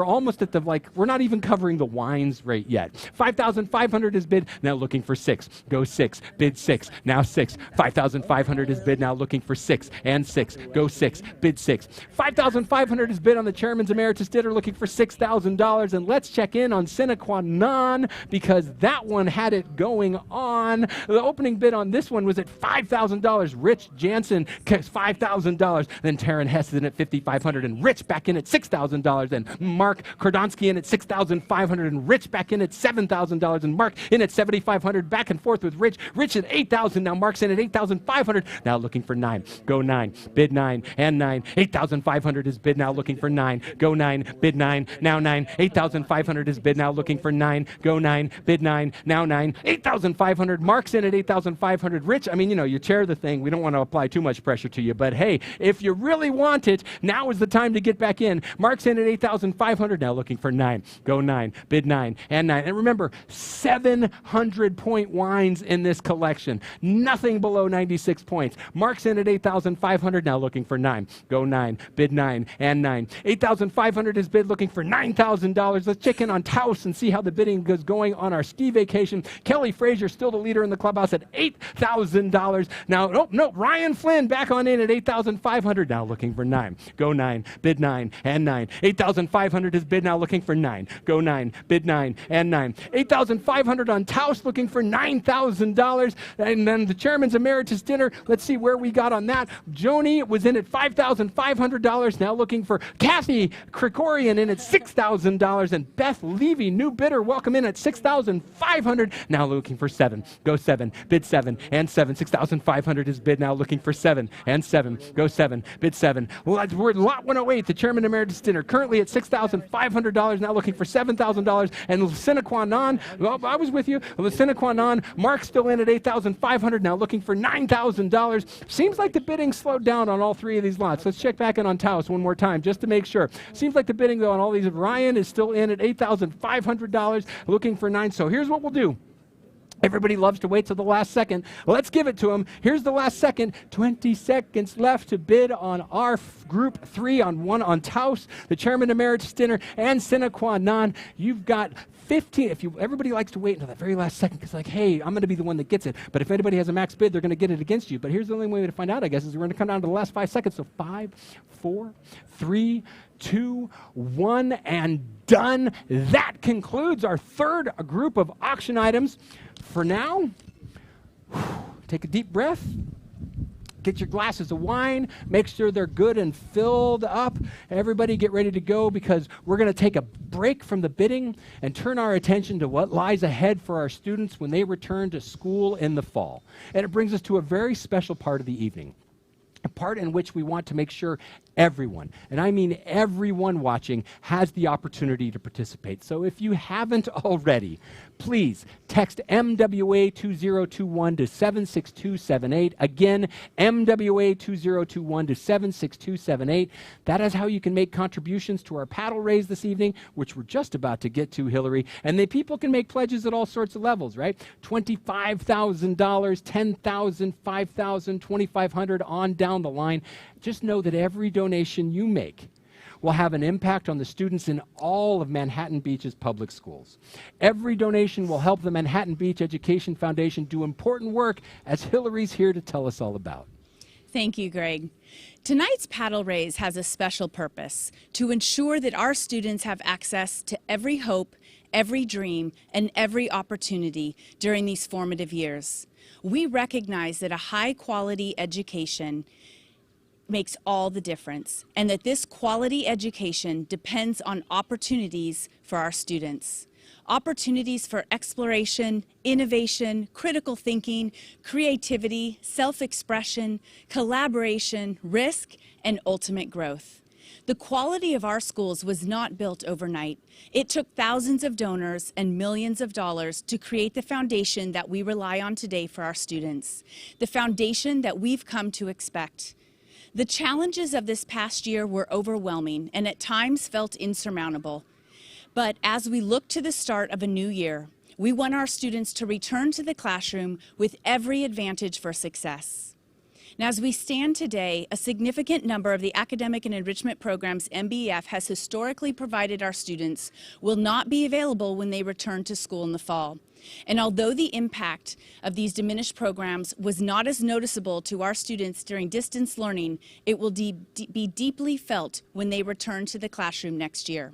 almost at the, we're not even covering the wines rate yet. $5,500 is bid, now looking for 6. Go 6, bid 6, now 6. $5,500 is bid, now looking for 6, and 6. Go 6, bid 6. $5,500 is bid on the Chairman's Emeritus dinner, looking for $6,000, and let's check in on Sine Qua Non, because that one had it going on. The opening bid on this one was at $5,000. Rich Jansen $5,000. Then Taryn Heston at $5,500, and Rich back in at $6,000. Then Mark Kordonsky in at $6,500, and Rich back in at $7,000, and Mark in at $7,500. Back and forth with Rich. Rich at $8,000. Now Mark's in at $8,500. Now looking for 9. Go 9. Bid 9 and 9. $8,500 is bid now looking for 9. Go 9. Bid 9. Now 9. $8,500 is bid now looking for 9. Go 9. Bid 9. Now 9. $8,500. Mark's in at $8,500. Rich, I mean, you know, you chair the thing. We don't want to apply too much pressure to you, but hey, if you really want it, now is the time to get back in. Mark's in at $8,500. Now looking for 9. Go 9. Bid 9 and 9. And remember, 700-point wines in this collection. Nothing below 96 points. Mark's in at $8,500. Now looking for 9. Go 9. Bid 9 and 9. $8,500 is bid looking for $9,000. Let's check in on Taos and see how the bidding is going on our ski vacation. Kelly Frazier still the leader in the clubhouse at $8,000. Now, no, Ryan Flynn back on in at $8,500. Now looking for 9. Go 9. Bid 9 and 9. $8,500 is bid now looking for 9. Go 9. Bid 9 and 9. $8,500 on Taos looking for $9,000. And then the chairman's emeritus dinner. Let's see where we got on that. Joni was in at $5,500. Now looking for Kathy Krikorian in at $6,000. And Beth Levy, new bidder, welcome in at $6,500. Now looking for 7. Go 7. Bid 7 and 7. $6,500 is bid now looking for 7 and 7. Go 7. Bid 7. We're at lot 108, the chairman emeritus dinner, currently at $6,500. Now looking for $7,000. And sine qua non, well, I was with you. Sine qua non, Mark's still in at $8,500. Now looking for $9,000. Seems like the bidding slowed down on all 3 of these lots. Let's check back in on Taos one more time just to make sure. Seems like the bidding though on all these, Ryan is still in at $8,500, looking for 9. So here's what we'll do. Everybody loves to wait till the last second. Let's give it to them. Here's the last second. 20 seconds left to bid on our group 3 on Taos, the chairman emeritus dinner, and sine qua non. You've got 15. Everybody likes to wait until the very last second because, like, hey, I'm going to be the one that gets it. But if anybody has a max bid, they're going to get it against you. But here's the only way to find out, I guess, is we're going to come down to the last 5 seconds. So 5, 4, 3, 2, 1, and done. That concludes our third group of auction items. For now, take a deep breath. Get your glasses of wine. Make sure they're good and filled up. Everybody get ready to go because we're going to take a break from the bidding and turn our attention to what lies ahead for our students when they return to school in the fall. And it brings us to a very special part of the evening, a part in which we want to make sure everyone, and I mean everyone watching, has the opportunity to participate. So if you haven't already, please text MWA2021 to 76278. Again, MWA2021 to 76278. That is how you can make contributions to our paddle raise this evening, which we're just about to get to, Hillary. And then people can make pledges at all sorts of levels, right? $25,000, $10,000, $5,000, $2,500 on down the line. Just know that every donation you make will have an impact on the students in all of Manhattan Beach's public schools. Every donation will help the Manhattan Beach Education Foundation do important work, as Hillary's here to tell us all about. Thank you, Greg. Tonight's paddle raise has a special purpose: to ensure that our students have access to every hope, every dream, and every opportunity during these formative years. We recognize that a high-quality education makes all the difference, and that this quality education depends on opportunities for our students. Opportunities for exploration, innovation, critical thinking, creativity, self-expression, collaboration, risk, and ultimate growth. The quality of our schools was not built overnight. It took thousands of donors and millions of dollars to create the foundation that we rely on today for our students, the foundation that we've come to expect. The challenges of this past year were overwhelming and at times felt insurmountable. But as we look to the start of a new year, we want our students to return to the classroom with every advantage for success. Now, as we stand today, a significant number of the academic and enrichment programs MBEF has historically provided our students will not be available when they return to school in the fall. And although the impact of these diminished programs was not as noticeable to our students during distance learning, it will be deeply felt when they return to the classroom next year.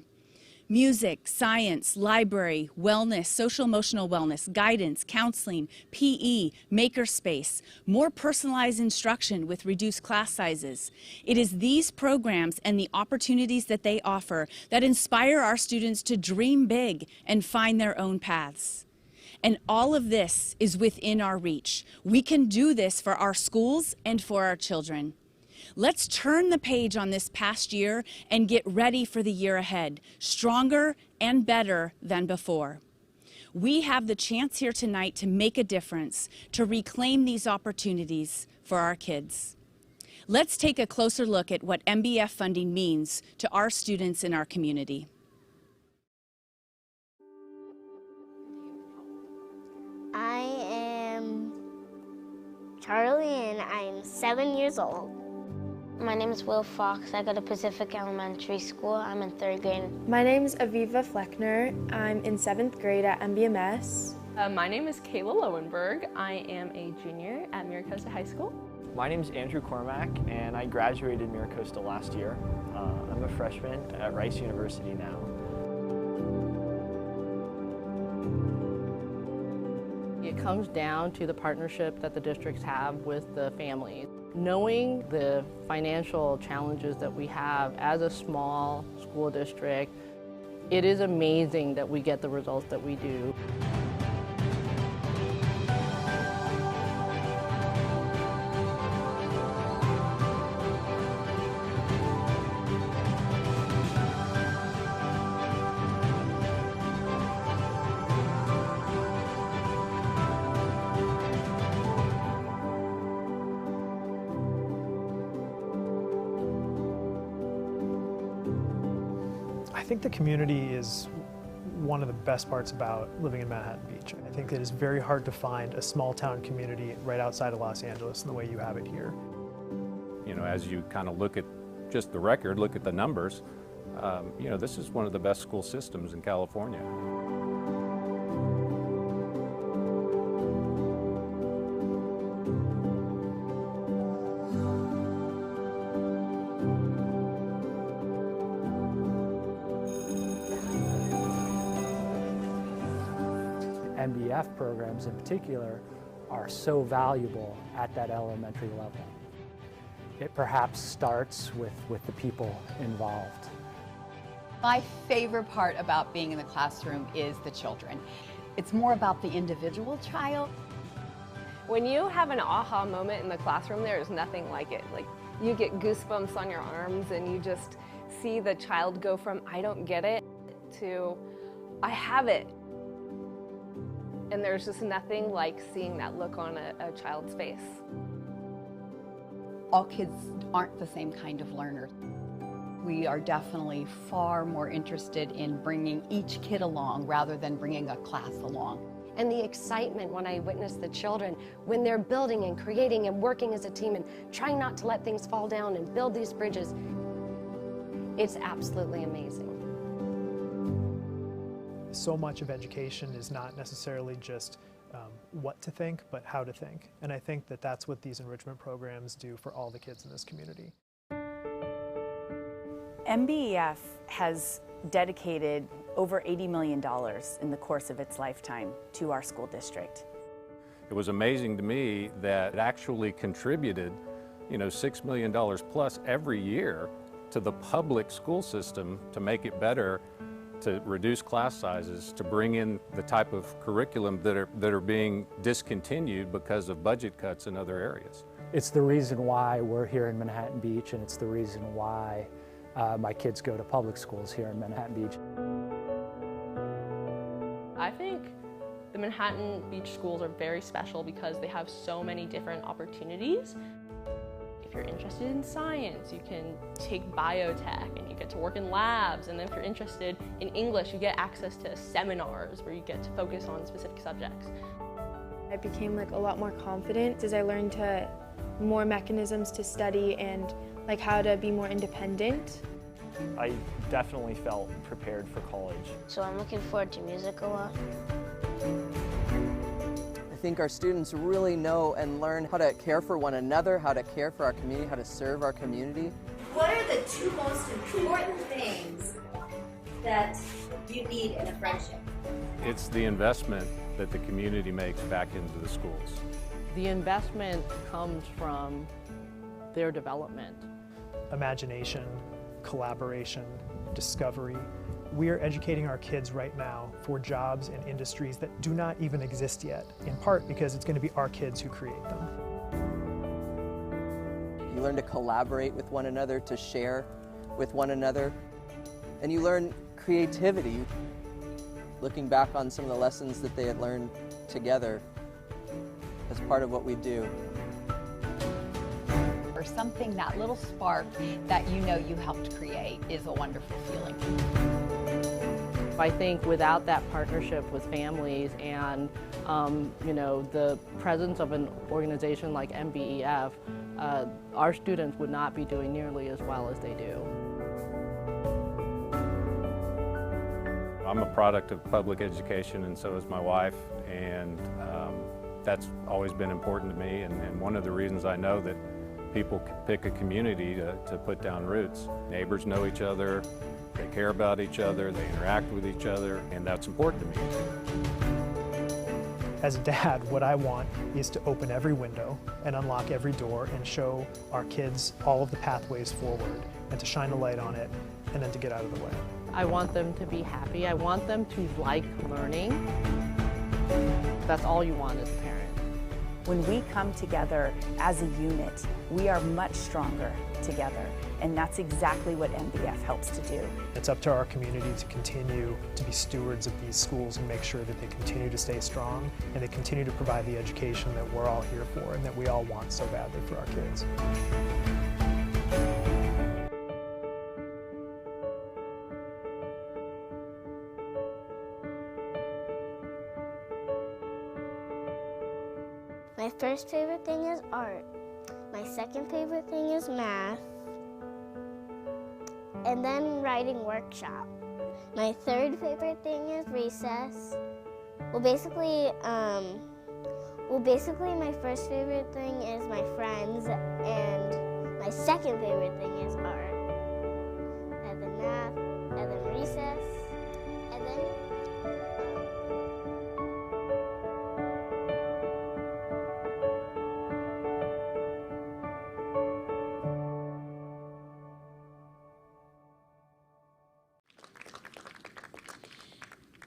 Music, science, library, wellness, social emotional wellness, guidance, counseling, PE, makerspace, more personalized instruction with reduced class sizes. It is these programs and the opportunities that they offer that inspire our students to dream big and find their own paths. And all of this is within our reach. We can do this for our schools and for our children. Let's turn the page on this past year and get ready for the year ahead, stronger and better than before. We have the chance here tonight to make a difference, to reclaim these opportunities for our kids. Let's take a closer look at what MBEF funding means to our students in our community. I am Charlie and I'm 7 years old. My name is Will Fox. I go to Pacific Elementary School. I'm in 3rd grade. My name is Aviva Fleckner. I'm in 7th grade at MBMS. My name is Kayla Lowenberg. I am a junior at Miracosta High School. My name is Andrew Cormack, and I graduated Miracosta last year. I'm a freshman at Rice University now. It comes down to the partnership that the districts have with the families. Knowing the financial challenges that we have as a small school district, it is amazing that we get the results that we do. I think the community is one of the best parts about living in Manhattan Beach. I think it is very hard to find a small town community right outside of Los Angeles in the way you have it here. You know, as you kind of look at just the record, look at the numbers, you know, this is one of the best school systems in California. MBEF programs in particular are so valuable at that elementary level. It perhaps starts with the people involved. My favorite part about being in the classroom is the children. It's more about the individual child. When you have an aha moment in the classroom, there is nothing like it. Like, you get goosebumps on your arms and you just see the child go from I don't get it to I have it. And there's just nothing like seeing that look on a child's face. All kids aren't the same kind of learner. We are definitely far more interested in bringing each kid along rather than bringing a class along. And the excitement when I witness the children, when they're building and creating and working as a team and trying not to let things fall down and build these bridges, it's absolutely amazing. So much of education is not necessarily just what to think, but how to think. And I think that that's what these enrichment programs do for all the kids in this community. MBEF has dedicated over $80 million in the course of its lifetime to our school district. It was amazing to me that it actually contributed, you know, $6 million plus every year to the public school system to make it better, to reduce class sizes, to bring in the type of curriculum that are being discontinued because of budget cuts in other areas. It's the reason why we're here in Manhattan Beach, and it's the reason why my kids go to public schools here in Manhattan Beach. I think the Manhattan Beach schools are very special because they have so many different opportunities. If you're interested in science, you can take biotech and you get to work in labs. And then if you're interested in English, you get access to seminars where you get to focus on specific subjects. I became a lot more confident as I learned more mechanisms to study and how to be more independent. I definitely felt prepared for college. So I'm looking forward to music a lot. I think our students really know and learn how to care for one another, how to care for our community, how to serve our community. What are the two most important things that do you need in a friendship? It's the investment that the community makes back into the schools. The investment comes from their development. Imagination, collaboration, discovery. We are educating our kids right now for jobs and industries that do not even exist yet, in part because it's going to be our kids who create them. You learn to collaborate with one another, to share with one another, and you learn creativity. Looking back on some of the lessons that they had learned together as part of what we do. Or something, that little spark that you know you helped create is a wonderful feeling. I think without that partnership with families and the presence of an organization like MBEF, our students would not be doing nearly as well as they do. I'm a product of public education, and so is my wife, and that's always been important to me, and one of the reasons I know that people pick a community to put down roots. Neighbors know each other, they care about each other, they interact with each other, and that's important to me. As a dad, what I want is to open every window and unlock every door and show our kids all of the pathways forward and to shine a light on it and then to get out of the way. I want them to be happy. I want them to like learning. That's all you want as a parent. When we come together as a unit, we are much stronger together, and that's exactly what MBEF helps to do. It's up to our community to continue to be stewards of these schools and make sure that they continue to stay strong and they continue to provide the education that we're all here for and that we all want so badly for our kids. My first favorite thing is art. My second favorite thing is math. And then writing workshop. My third favorite thing is recess. Basically my first favorite thing is my friends, and my second favorite thing is art. And then math, and then recess, and then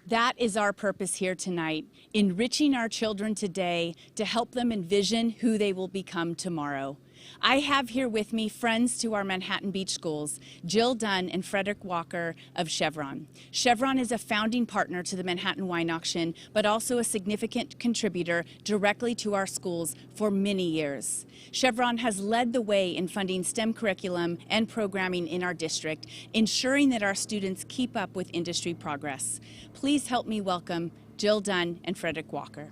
That is our purpose here tonight, enriching our children today to help them envision who they will become tomorrow. I have here with me friends to our Manhattan Beach schools, Jill Dunn and Frederick Walker of Chevron. Chevron is a founding partner to the Manhattan Wine Auction, but also a significant contributor directly to our schools for many years. Chevron has led the way in funding STEM curriculum and programming in our district, ensuring that our students keep up with industry progress. Please help me welcome Jill Dunn and Frederick Walker.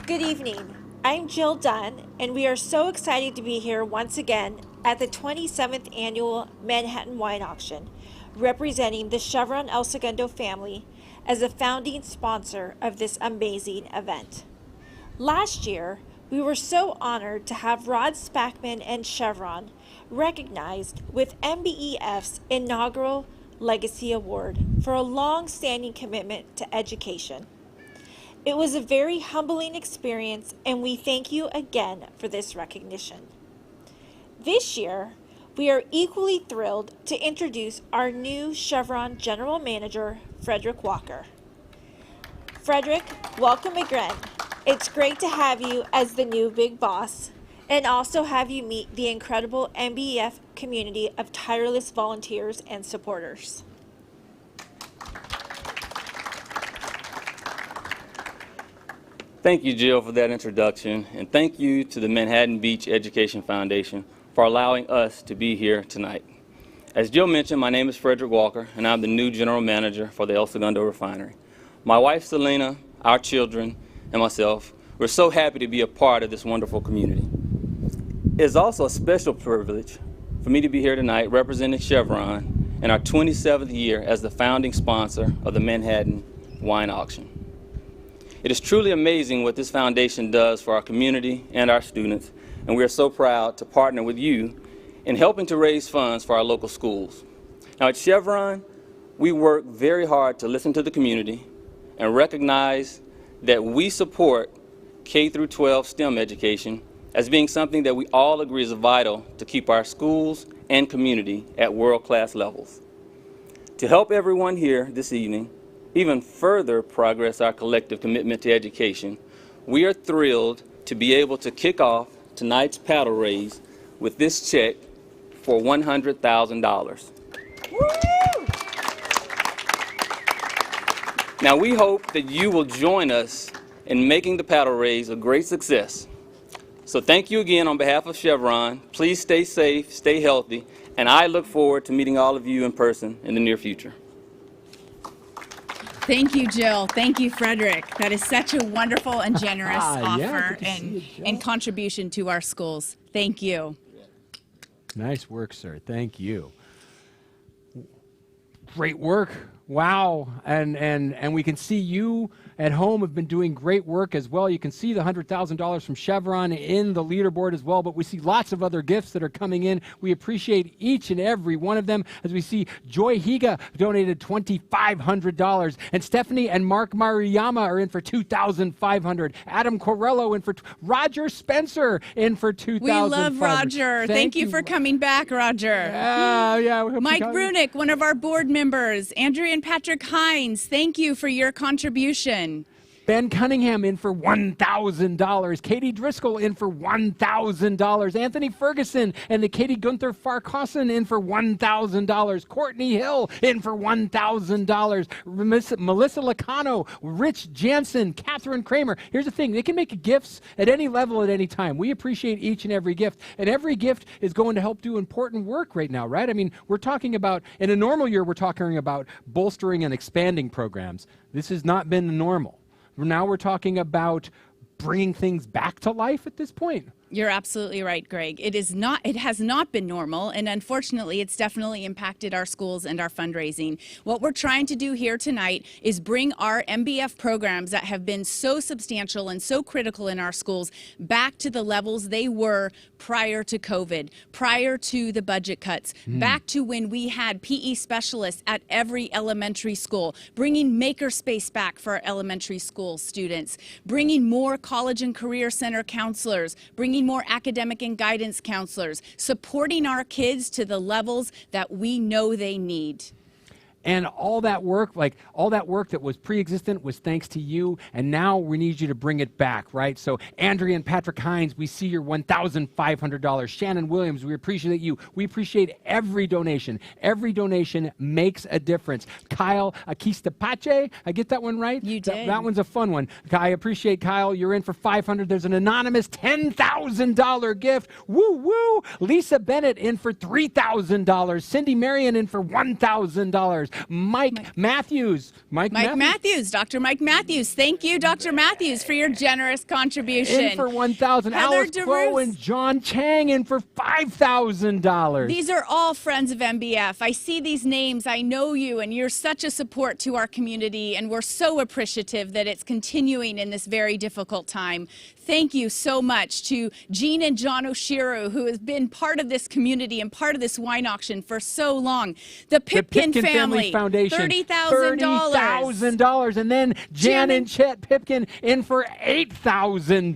Good evening. I'm Jill Dunn, and we are so excited to be here once again at the 27th Annual Manhattan Wine Auction, representing the Chevron El Segundo family as a founding sponsor of this amazing event. Last year, we were so honored to have Rod Spackman and Chevron recognized with MBEF's inaugural Legacy Award for a long-standing commitment to education. It was a very humbling experience, and we thank you again for this recognition. This year, we are equally thrilled to introduce our new Chevron General Manager, Frederick Walker. Frederick, welcome again. It's great to have you as the new big boss, and also have you meet the incredible MBEF community of tireless volunteers and supporters. Thank you, Jill, for that introduction, and thank you to the Manhattan Beach Education Foundation for allowing us to be here tonight. As Jill mentioned, my name is Frederick Walker, and I'm the new General Manager for the El Segundo Refinery. My wife, Selena, our children, and myself, we're so happy to be a part of this wonderful community. It is also a special privilege for me to be here tonight representing Chevron in our 27th year as the founding sponsor of the Manhattan Wine Auction. It is truly amazing what this foundation does for our community and our students, and we are so proud to partner with you in helping to raise funds for our local schools. Now at Chevron, we work very hard to listen to the community and recognize that we support K through 12 STEM education as being something that we all agree is vital to keep our schools and community at world-class levels. To help everyone here this evening even further progress our collective commitment to education, we are thrilled to be able to kick off tonight's paddle raise with this check for $100,000. Now we hope that you will join us in making the paddle raise a great success. So thank you again on behalf of Chevron. Please stay safe, stay healthy, and I look forward to meeting all of you in person in the near future. Thank you, Jill. Thank you, Frederick. That is such a wonderful and generous offer and contribution to our schools. Thank you. Nice work, sir. Thank you. Great work. Wow. And we can see you at home have been doing great work as well. You can see the $100,000 from Chevron in the leaderboard as well, but we see lots of other gifts that are coming in. We appreciate each and every one of them as we see Joy Higa donated $2,500, and Stephanie and Mark Maruyama are in for $2,500. Adam Corello in for Roger Spencer in for $2,500. We love Roger. Thank you for coming back, Roger. Yeah, Mike Brunick, one of our board members. Andrew and Patrick Hines, thank you for your contribution. Ben Cunningham in for $1,000. Katie Driscoll in for $1,000. Anthony Ferguson and the Katie Gunther Farkassen in for $1,000. Courtney Hill in for $1,000. Melissa Lacano, Rich Jansen, Catherine Kramer. Here's the thing, they can make gifts at any level at any time. We appreciate each and every gift, and every gift is going to help do important work right now, right? I mean, we're talking about, in a normal year, we're talking about bolstering and expanding programs. This has not been normal. Now we're talking about bringing things back to life at this point. You're absolutely right, Greg. It has not been normal, and unfortunately, it's definitely impacted our schools and our fundraising. What we're trying to do here tonight is bring our MBEF programs that have been so substantial and so critical in our schools back to the levels they were prior to COVID, prior to the budget cuts, back to when we had PE specialists at every elementary school, bringing makerspace back for our elementary school students, bringing more college and career center counselors, bringing more academic and guidance counselors, supporting our kids to the levels that we know they need. And all that work, all that work that was pre-existent was thanks to you, and now we need you to bring it back, right? So Andrea and Patrick Hines, we see your $1,500. Shannon Williams, we appreciate you. We appreciate every donation. Every donation makes a difference. Kyle Akistapache, I get that one right? You did. That one's a fun one. I appreciate Kyle. You're in for $500. There's an anonymous $10,000 gift. Woo woo. Lisa Bennett in for $3,000. Cindy Marion in for $1,000. Mike Matthews. Mike Matthews. Dr. Mike Matthews. Thank you, Dr. Matthews, for your generous contribution. In for $1,000. Alice Crow and John Chang in for $5,000. These are all friends of MBEF. I see these names. I know you, and you're such a support to our community, and we're so appreciative that it's continuing in this very difficult time. Thank you so much to Jean and John Oshiru, who has been part of this community and part of this wine auction for so long. The Pipkin family Foundation, $30,000. And then Jan and Chet Pipkin in for $8,000.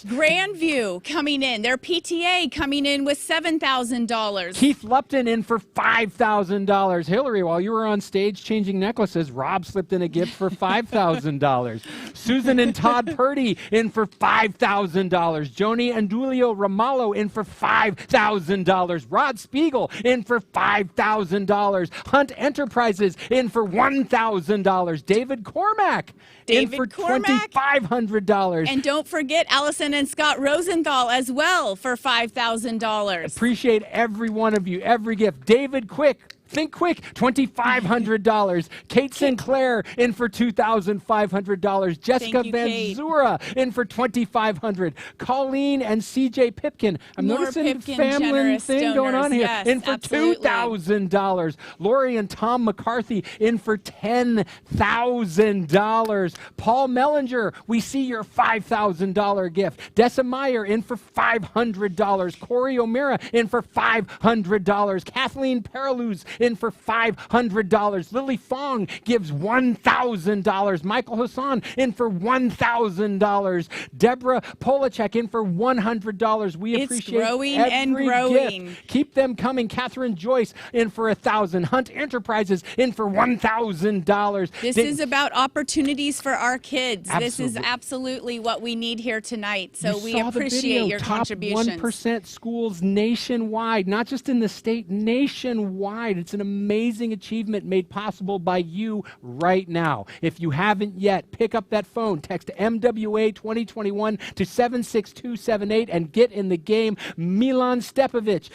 Grandview coming in. Their PTA coming in with $7,000. Keith Lupton in for $5,000. Hillary, while you were on stage changing necklaces, Rob slipped in a gift for $5,000. Susan and Todd Purdy in for $5,000. Joni and Julio Ramallo in for $5,000. Rod Spiegel in for $5,000. Hunt Enterprises in for $1,000. David Cormack in for $2,500. And don't forget Allison and Scott Rosenthal as well for $5,000. Appreciate every one of you, every gift. David Quick, Think quick, $2,500. Kate Sinclair in for $2,500. Jessica Van Zura in for $2,500. Colleen and CJ Pipkin. I'm More noticing a Pipkin family generous thing going on donors. here. Yes, In for absolutely. $2,000. Lori and Tom McCarthy in for $10,000. Paul Mellinger, we see your $5,000 gift. Dessa Meyer in for $500. Corey O'Meara in for $500. Kathleen Peraluz in for $500. Lily Fong gives $1,000. Michael Hassan in for $1,000. Deborah Polachek in for $100. We It's appreciate growing every and growing. gift. Keep them coming. Catherine Joyce in for $1,000. Hunt Enterprises in for $1,000. This is about opportunities for our kids. This is Absolutely. absolutely what we need here tonight. So You we saw the appreciate video. your Top contributions. 1% schools nationwide, not just in the state, nationwide. It's an amazing achievement made possible by you right now. If you haven't yet, pick up that phone, text MWA 2021 to 76278 and get in the game. Milan Stepanovic,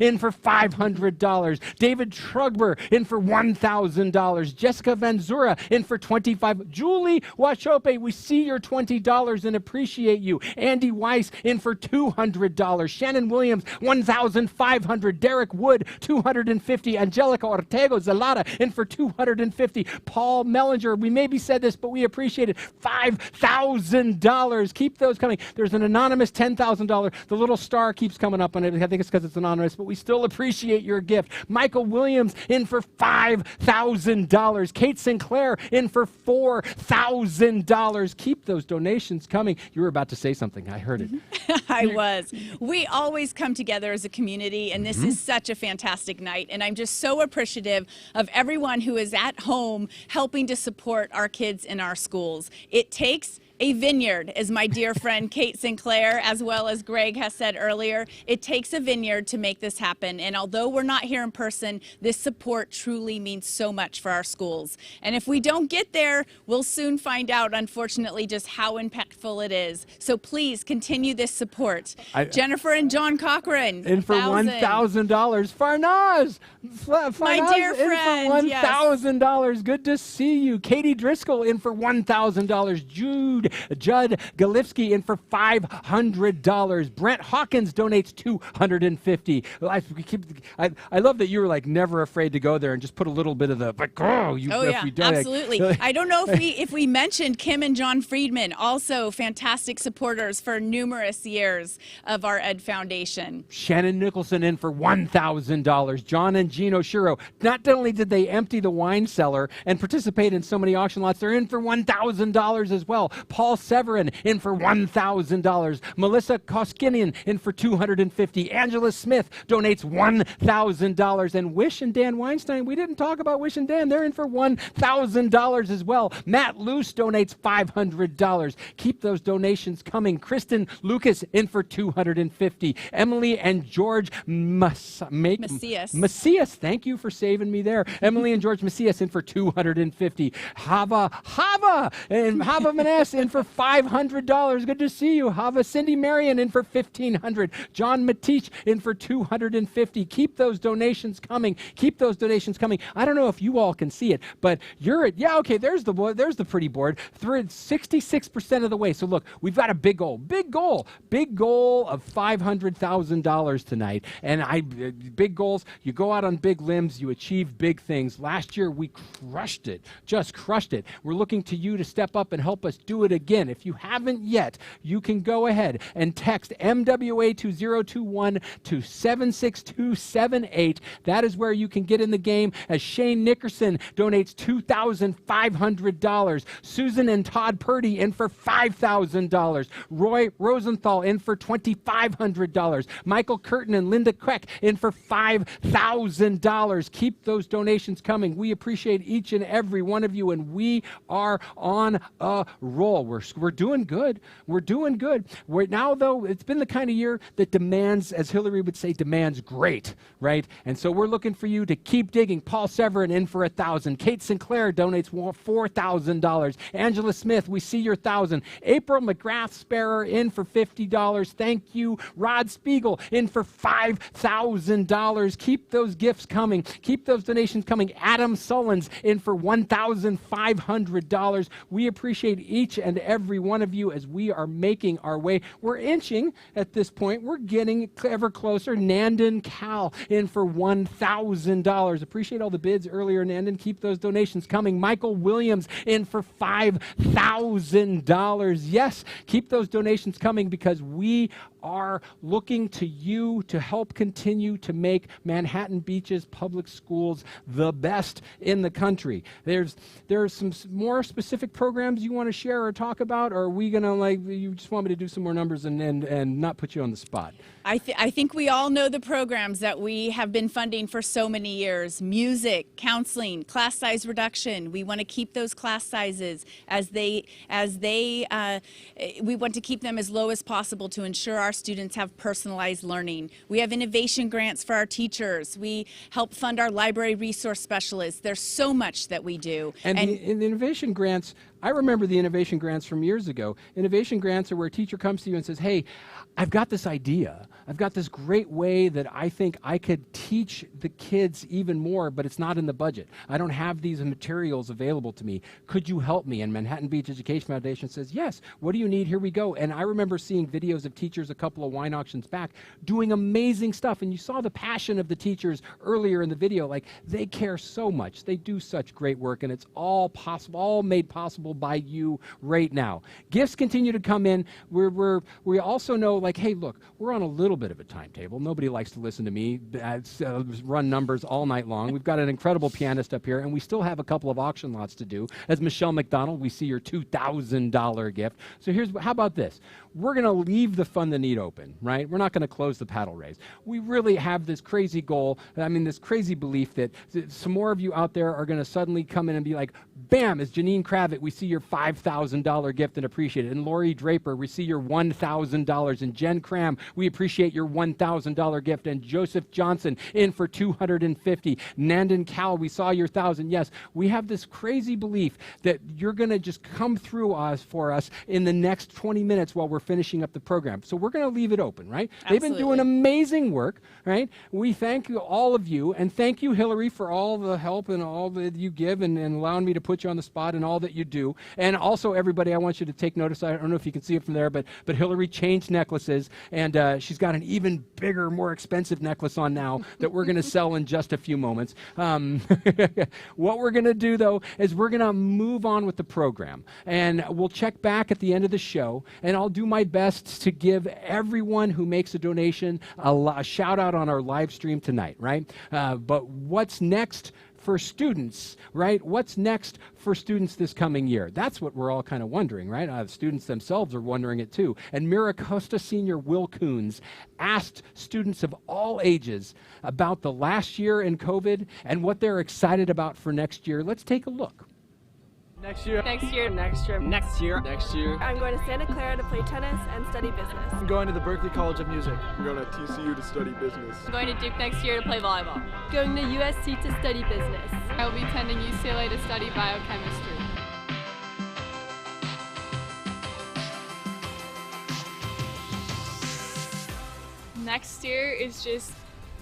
in for $500. David Trugber in for $1,000. Jessica Van Zura in for $25. Julie Washope, we see your $20 and appreciate you. Andy Weiss in for $200. Shannon Williams, $1,500. Derek Wood, $250. Angelica Ortega Zalata in for $250. Paul Mellinger, we maybe said this, but we appreciate it. $5,000. Keep those coming. There's an anonymous $10,000. The little star keeps coming up on it. I think it's because it's anonymous, but we still appreciate your gift. Michael Williams in for $5,000. Kate Sinclair in for $4,000. Keep those donations coming. You were about to say something. I heard it. I was. We always come together as a community, and this is such a fantastic night. And I'm just so appreciative of everyone who is at home helping to support our kids in our schools. It takes a vineyard, as my dear friend Kate Sinclair, as well as Greg has said earlier. It takes a vineyard to make this happen. And although we're not here in person, this support truly means so much for our schools. And if we don't get there, we'll soon find out, unfortunately, just how impactful it is. So please continue this support. Jennifer and John Cochran. In for $1,000. Farnaz! My dear friend, in for $1,000. Good to see you. Katie Driscoll in for $1,000. Judd Galifsky in for $500. Brent Hawkins donates $250. I love that you were like never afraid to go there and just put a little bit of the absolutely. I don't know if we mentioned Kim and John Friedman, also fantastic supporters for numerous years of our Ed Foundation. Shannon Nicholson in for $1,000. John and Gino Shiro. Not only did they empty the wine cellar and participate in so many auction lots, they're in for $1,000 as well. Paul Severin in for $1,000. Melissa Koskinian in for $250. Angela Smith donates $1,000. And Wish and Dan Weinstein, we didn't talk about Wish and Dan, they're in for $1,000 as well. Matt Luce donates $500. Keep those donations coming. Kristen Lucas in for $250. Emily and George Macias, thank you for saving me there. Emily and George Macias in for $250. Hava Manes in for $500. Good to see you. Hava Cindy Marion in for $1,500. John Matich in for $250. Keep those donations coming. Keep those donations coming. I don't know if you all can see it, but you're at, there's the pretty board. 66% of the way. So look, we've got a big goal of $500,000 tonight. And big goals, you go out on big limbs, you achieve big things. Last year we crushed it, just crushed it. We're looking to you to step up and help us do it again. If you haven't yet, you can go ahead and text MWA 2021 to 76278. That is where you can get in the game, as Shane Nickerson donates $2,500. Susan and Todd Purdy in for $5,000. Roy Rosenthal in for $2,500. Michael Curtin and Linda Queck in for $5,000. Keep those donations coming. We appreciate each and every one of you, and we are on a roll. we're doing good. We're doing good. Now, though, it's been the kind of year that demands, as Hillary would say, demands great, right? And so we're looking for you to keep digging. Paul Severin in for $1,000. Kate Sinclair donates $4,000. Angela Smith, we see your $1,000. April McGrath Sparrow in for $50. Thank you. Rod Spiegel in for $5,000. Keep those gifts coming. Keep those donations coming. Adam Sullins in for $1,500. We appreciate each and every one of you as we are making our way. We're inching at this point. We're getting ever closer. Nandan Cal in for $1,000. Appreciate all the bids earlier, Nandan. Keep those donations coming. Michael Williams in for $5,000. Yes, keep those donations coming because we are looking to you to help continue to make Manhattan Beach's public schools the best in the country. There are some more specific programs you want to share or talk about, or are we going to, you just want me to do some more numbers and not put you on the spot? I think we all know the programs that we have been funding for so many years. Music, counseling, class size reduction. We want to keep those class sizes we want to keep them as low as possible to ensure our students have personalized learning. We have innovation grants for our teachers. We help fund our library resource specialists. There's so much that we do. And the innovation grants, I remember the innovation grants from years ago. Innovation grants are where a teacher comes to you and says, hey, I've got this idea. I've got this great way that I think I could teach the kids even more, but it's not in the budget. I don't have these materials available to me. Could you help me? And Manhattan Beach Education Foundation says, yes, what do you need? Here we go. And I remember seeing videos of teachers a couple of wine auctions back doing amazing stuff. And you saw the passion of the teachers earlier in the video. Like, they care so much. They do such great work, and it's all possible, all made possible by you right now. Gifts continue to come in. We also know, like, hey, look, we're on a little bit of a timetable. Nobody likes to listen to me run numbers all night long. We've got an incredible pianist up here, and we still have a couple of auction lots to do. As Michelle McDonald, we see your $2,000 gift. So how about this? We're going to leave the Fund the Need open, right? We're not going to close the paddle raise. We really have this crazy goal, this crazy belief that some more of you out there are going to suddenly come in and be like, bam, as Janine Kravitz, we see your $5,000 gift and appreciate it. And Lori Draper, we see your $1,000. And Jen Cram, we appreciate your $1,000 gift. And Joseph Johnson in for $250. Nandan Cal, we saw your $1,000. Yes, we have this crazy belief that you're going to just come through for us in the next 20 minutes while we're finishing up the program. So we're going to leave it open, right? Absolutely. They've been doing amazing work, right? We thank all of you, and thank you, Hillary, for all the help and all that you give and allowing me to put you on the spot and all that you do. And also, everybody, I want you to take notice. I don't know if you can see it from there, but Hillary changed necklaces, and she's got an even bigger, more expensive necklace on now that we're going to sell in just a few moments. What we're going to do, though, is we're going to move on with the program, and we'll check back at the end of the show, and I'll do my best to give everyone who makes a donation a shout out on our live stream tonight, right? But what's next for students, right? What's next for students this coming year? That's what we're all kind of wondering, right? The students themselves are wondering it too. And Miracosta Senior Will Coons asked students of all ages about the last year in COVID and what they're excited about for next year. Let's take a look. Next year. Next year. Next year. Next year. Next year. I'm going to Santa Clara to play tennis and study business. I'm going to the Berklee College of Music. I'm going to TCU to study business. I'm going to Duke next year to play volleyball. Going to USC to study business. I will be attending UCLA to study biochemistry. Next year is just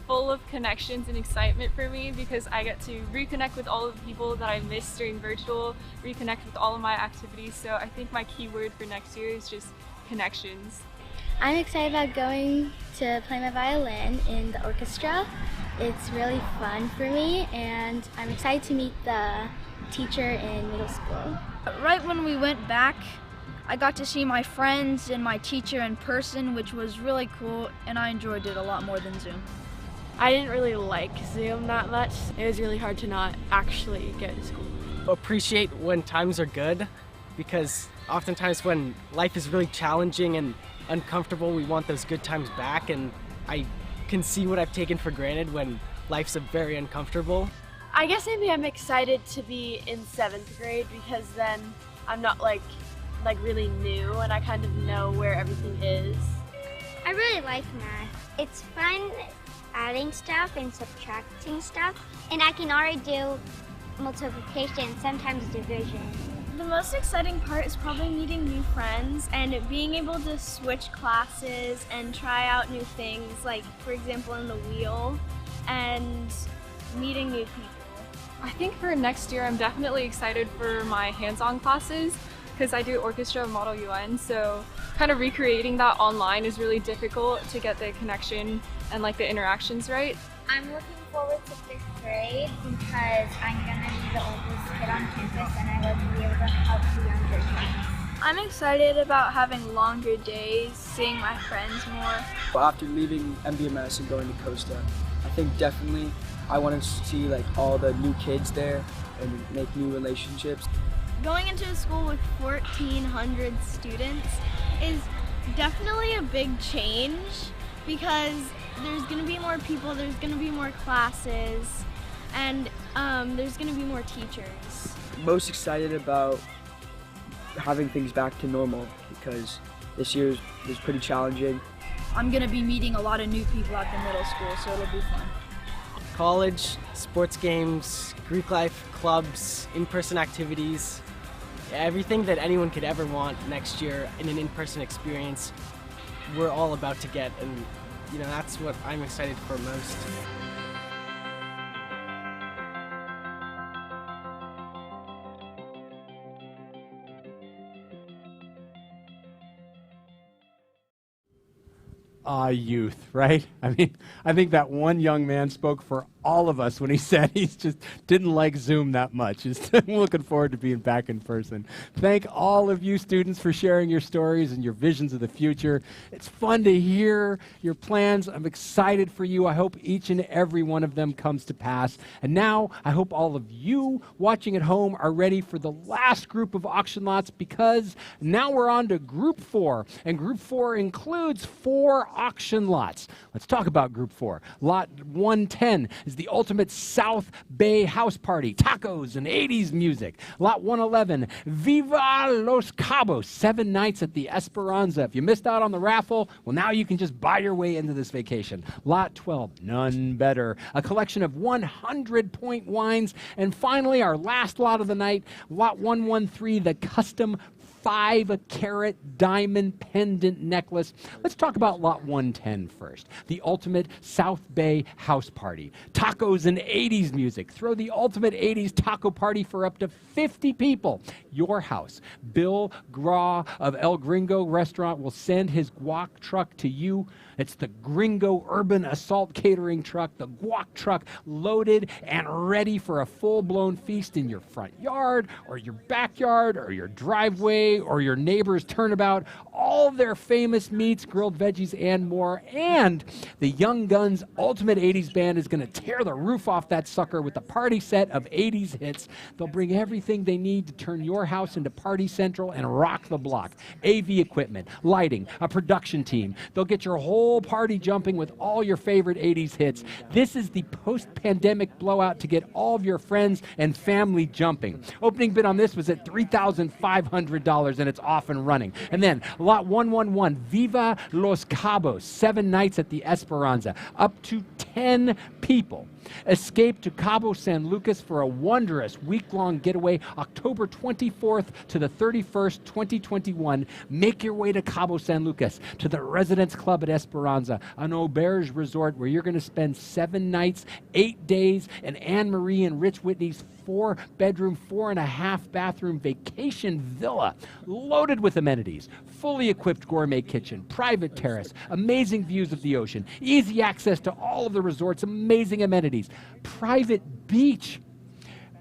full of connections and excitement for me because I get to reconnect with all of the people that I missed during virtual, reconnect with all of my activities. So I think my key word for next year is just connections. I'm excited about going to play my violin in the orchestra. It's really fun for me, and I'm excited to meet the teacher in middle school. Right when we went back, I got to see my friends and my teacher in person, which was really cool, and I enjoyed it a lot more than Zoom. I didn't really like Zoom that much. It was really hard to not actually go to school. Appreciate when times are good, because oftentimes when life is really challenging and uncomfortable, we want those good times back, and I can see what I've taken for granted when life's very uncomfortable. I guess maybe I'm excited to be in 7th grade because then I'm not like really new and I kind of know where everything is. I really like math. It's fun adding stuff and subtracting stuff, and I can already do multiplication, sometimes division. The most exciting part is probably meeting new friends and being able to switch classes and try out new things, like for example in the wheel, and meeting new people. I think for next year I'm definitely excited for my hands-on classes because I do orchestra of Model UN, so kind of recreating that online is really difficult to get the connection and like the interactions right. I'm looking forward to 5th grade because I'm gonna be the oldest kid on campus and I would be able to help the younger kids. I'm excited about having longer days, seeing my friends more. After leaving MBMS and going to Costa, I think definitely I want to see like all the new kids there and make new relationships. Going into a school with 1,400 students is definitely a big change because there's going to be more people, there's going to be more classes, and there's going to be more teachers. Most excited about having things back to normal because this year was pretty challenging. I'm going to be meeting a lot of new people at the middle school, so it'll be fun. College, sports games, Greek life, clubs, in-person activities, everything that anyone could ever want next year in an in-person experience, we're all about to get, and you know, that's what I'm excited for most. Youth, right? I mean, I think that one young man spoke for all of us when he said he just didn't like Zoom that much. He's looking forward to being back in person. Thank all of you students for sharing your stories and your visions of the future. It's fun to hear your plans. I'm excited for you. I hope each and every one of them comes to pass. And now I hope all of you watching at home are ready for the last group of auction lots, because now we're on to Group 4. And Group 4 includes 4 auction lots. Let's talk about Group 4. Lot 110 is the ultimate South Bay house party, tacos and 80s music. Lot 111, Viva Los Cabos, 7 nights at the Esperanza. If you missed out on the raffle, well, now you can just buy your way into this vacation. Lot 12, None Better, a collection of 100-point wines. And finally, our last lot of the night, Lot 113, the custom 5-carat diamond pendant necklace. Let's talk about Lot 110 first. The ultimate South Bay house party. Tacos and 80s music. Throw the ultimate 80s taco party for up to 50 people. Your house. Bill Graw of El Gringo Restaurant will send his guac truck to you. It's the Gringo Urban Assault Catering Truck, the guac truck, loaded and ready for a full-blown feast in your front yard or your backyard or your driveway or your neighbor's turnabout. All their famous meats, grilled veggies, and more. And the Young Guns Ultimate 80s Band is going to tear the roof off that sucker with a party set of 80s hits. They'll bring everything they need to turn your house into Party Central and rock the block. AV equipment, lighting, a production team. They'll get your whole party jumping with all your favorite 80s hits. This is the post-pandemic blowout to get all of your friends and family jumping. Opening bid on this was at $3,500, and it's off and running. And then Lot 111, Viva Los Cabos, 7 nights at the Esperanza, up to 10 people. Escape to Cabo San Lucas for a wondrous week-long getaway, October 24th to the 31st, 2021. Make your way to Cabo San Lucas, to the Residence Club at Esperanza, an auberge resort where you're going to spend 7 nights, 8 days, in Anne Marie and Rich Whitney's 4-bedroom, 4.5-bathroom vacation villa, loaded with amenities, fully equipped gourmet kitchen, private terrace, amazing views of the ocean, easy access to all of the resort's amazing amenities, private beach,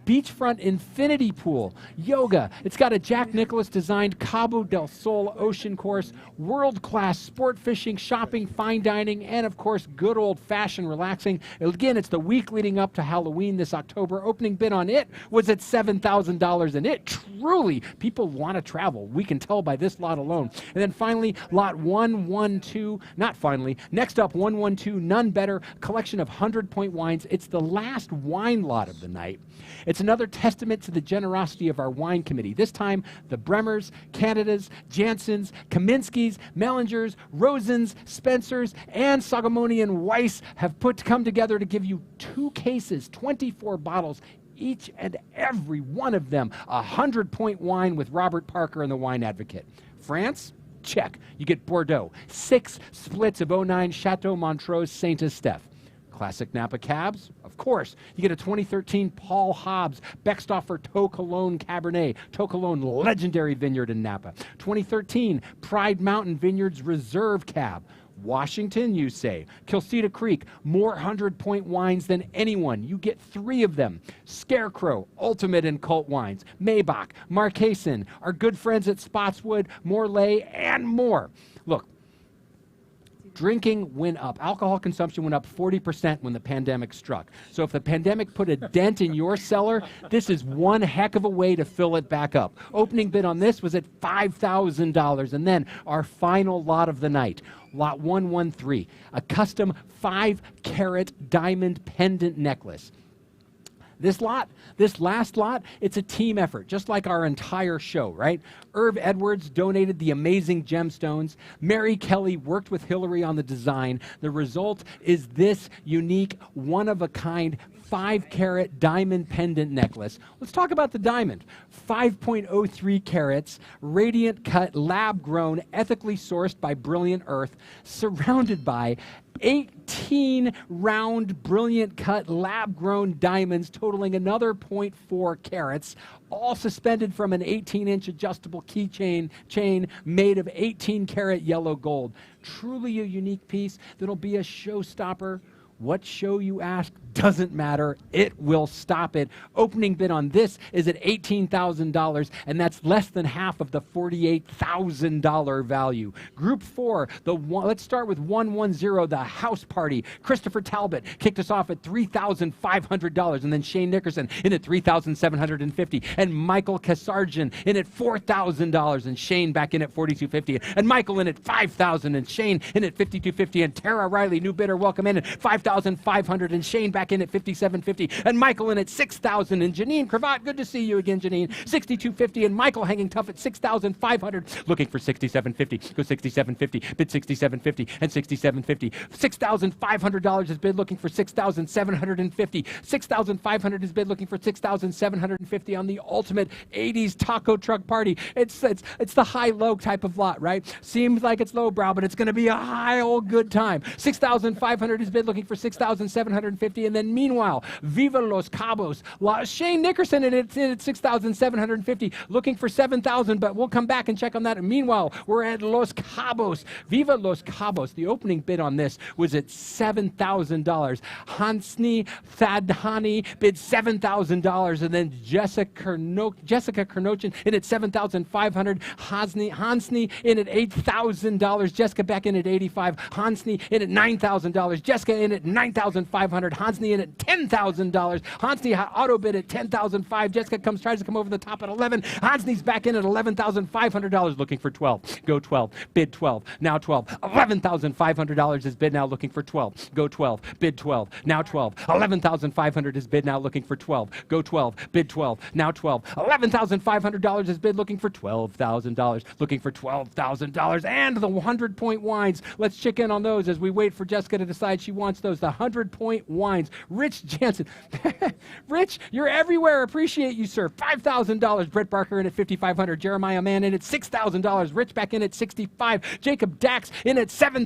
beachfront infinity pool, yoga. It's got a Jack Nicklaus designed Cabo del Sol ocean course, world-class sport fishing, shopping, fine dining, and of course, good old-fashioned relaxing. Again, it's the week leading up to Halloween this October. Opening bid on it was at $7,000, and it truly, people want to travel. We can tell by this lot alone. And then finally, Lot 112, not finally, next up, 112, None Better, collection of 100-point wines. It's the last wine lot of the night. It's It's another testament to the generosity of our wine committee. This time, the Bremers, Canadas, Jansens, Kaminskis, Mellingers, Rosens, Spencers, and Sagamoni and Weiss have come together to give you 2 cases, 24 bottles, each and every one of them 100-point wine with Robert Parker and the Wine Advocate. France? Check. You get Bordeaux. 6 splits of 09 Chateau Montrose Saint Estèphe. Classic Napa Cabs? Of course. You get a 2013 Paul Hobbs Beckstoffer To Cologne Cabernet. To Cologne, legendary vineyard in Napa. 2013 Pride Mountain Vineyards Reserve Cab. Washington, you say. Kilsita Creek, more 100-point wines than anyone. You get 3 of them. Scarecrow, ultimate in cult wines. Maybach, Marquesan, our good friends at Spotswood, Morlaix, and more. Look, drinking went up. Alcohol consumption went up 40% when the pandemic struck. So if the pandemic put a dent in your cellar, this is one heck of a way to fill it back up. Opening bid on this was at $5,000. And then our final lot of the night, Lot 113, a custom 5-carat diamond pendant necklace. This last lot, it's a team effort, just like our entire show, right? Irv Edwards donated the amazing gemstones. Mary Kelly worked with Hillary on the design. The result is this unique, one-of-a-kind 5-carat diamond pendant necklace. Let's talk about the diamond. 5.03 carats, radiant cut, lab-grown, ethically sourced by Brilliant Earth, surrounded by 18 round, brilliant cut, lab-grown diamonds totaling another 0.4 carats, all suspended from an 18-inch adjustable keychain made of 18-carat yellow gold. Truly a unique piece that'll be a showstopper. What show, you ask? Doesn't matter. It will stop it. Opening bid on this is at $18,000, and that's less than half of the $48,000 value. Group 4, let's start with 110, the House Party. Christopher Talbot kicked us off at $3,500, and then Shane Nickerson in at $3,750, and Michael Kasarjan in at $4,000, and Shane back in at $4,250, and Michael in at $5,000, and Shane in at $5,250, and Tara Riley, new bidder, welcome in at $5,500, and Shane back in at $5,750, and Michael in at $6,000, and Janine Cravat, good to see you again, Janine, $6,250, and Michael hanging tough at $6,500, looking for $6,750, go $6,750, bid $6,750, and $6,750, $6,500 is bid, looking for $6,750, $6,500 is bid, looking for $6,750 on the ultimate 80s taco truck party. It's the high-low type of lot, right? Seems like it's lowbrow, but it's going to be a high old good time. $6,500 is bid, looking for $6,750, and then meanwhile, Viva Los Cabos, Shane Nickerson at $6,750, looking for $7,000, but we'll come back and check on that. And meanwhile, we're at Los Cabos, Viva Los Cabos. The opening bid on this was at $7,000. Hansni Thadhani bid $7,000, and then Jessica Kernochin in at $7,500. Hansni in at $8,000. Jessica back in at $85,000. Hansni in at $9,000. Jessica in at $9,500. Hansni in at $10,000. Hansni auto bid at $10,500. Jessica tries to come over the top at $11,000. Hansni's back in at $11,500, looking for $12,000. Go $12,000. Bid $12,000. Now $12,000. $11,500 is bid, now looking for $12,000. Go $12,000. Bid $12,000. Now $12,000. $11,500 is bid, now looking for $12,000. Go $12,000. Bid $12,000. Now $12,000. $11,500 is bid, looking for $12,000. Looking for $12,000. And the 100-point wines. Let's check in on those as we wait for Jessica to decide she wants those. The 100-point wines. Rich Jansen. Rich, you're everywhere. Appreciate you, sir. $5,000. Brett Barker in at $5,500. Jeremiah Mann in at $6,000. Rich back in at $65,000. Jacob Dax in at $7,000.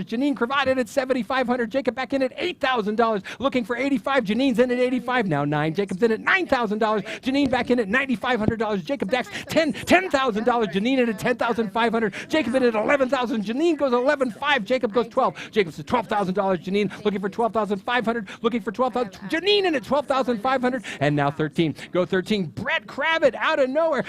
Janine Cravat in at $7,500. Jacob back in at $8,000. Looking for $85,000. Janine's in at $85,000. Now $9,000. Jacob's in at $9,000. Janine back in at $9,500. Jacob Dax $10,000. Janine in at $10,500. Jacob in at $11,000. Janine goes $11,500. Jacob goes $12,000. Jacob's at $12,000. Janine looking for $12,500. Looking for $12,000. Janine in at $12,500. And now 13. Go 13. Brett Kravitz out of nowhere.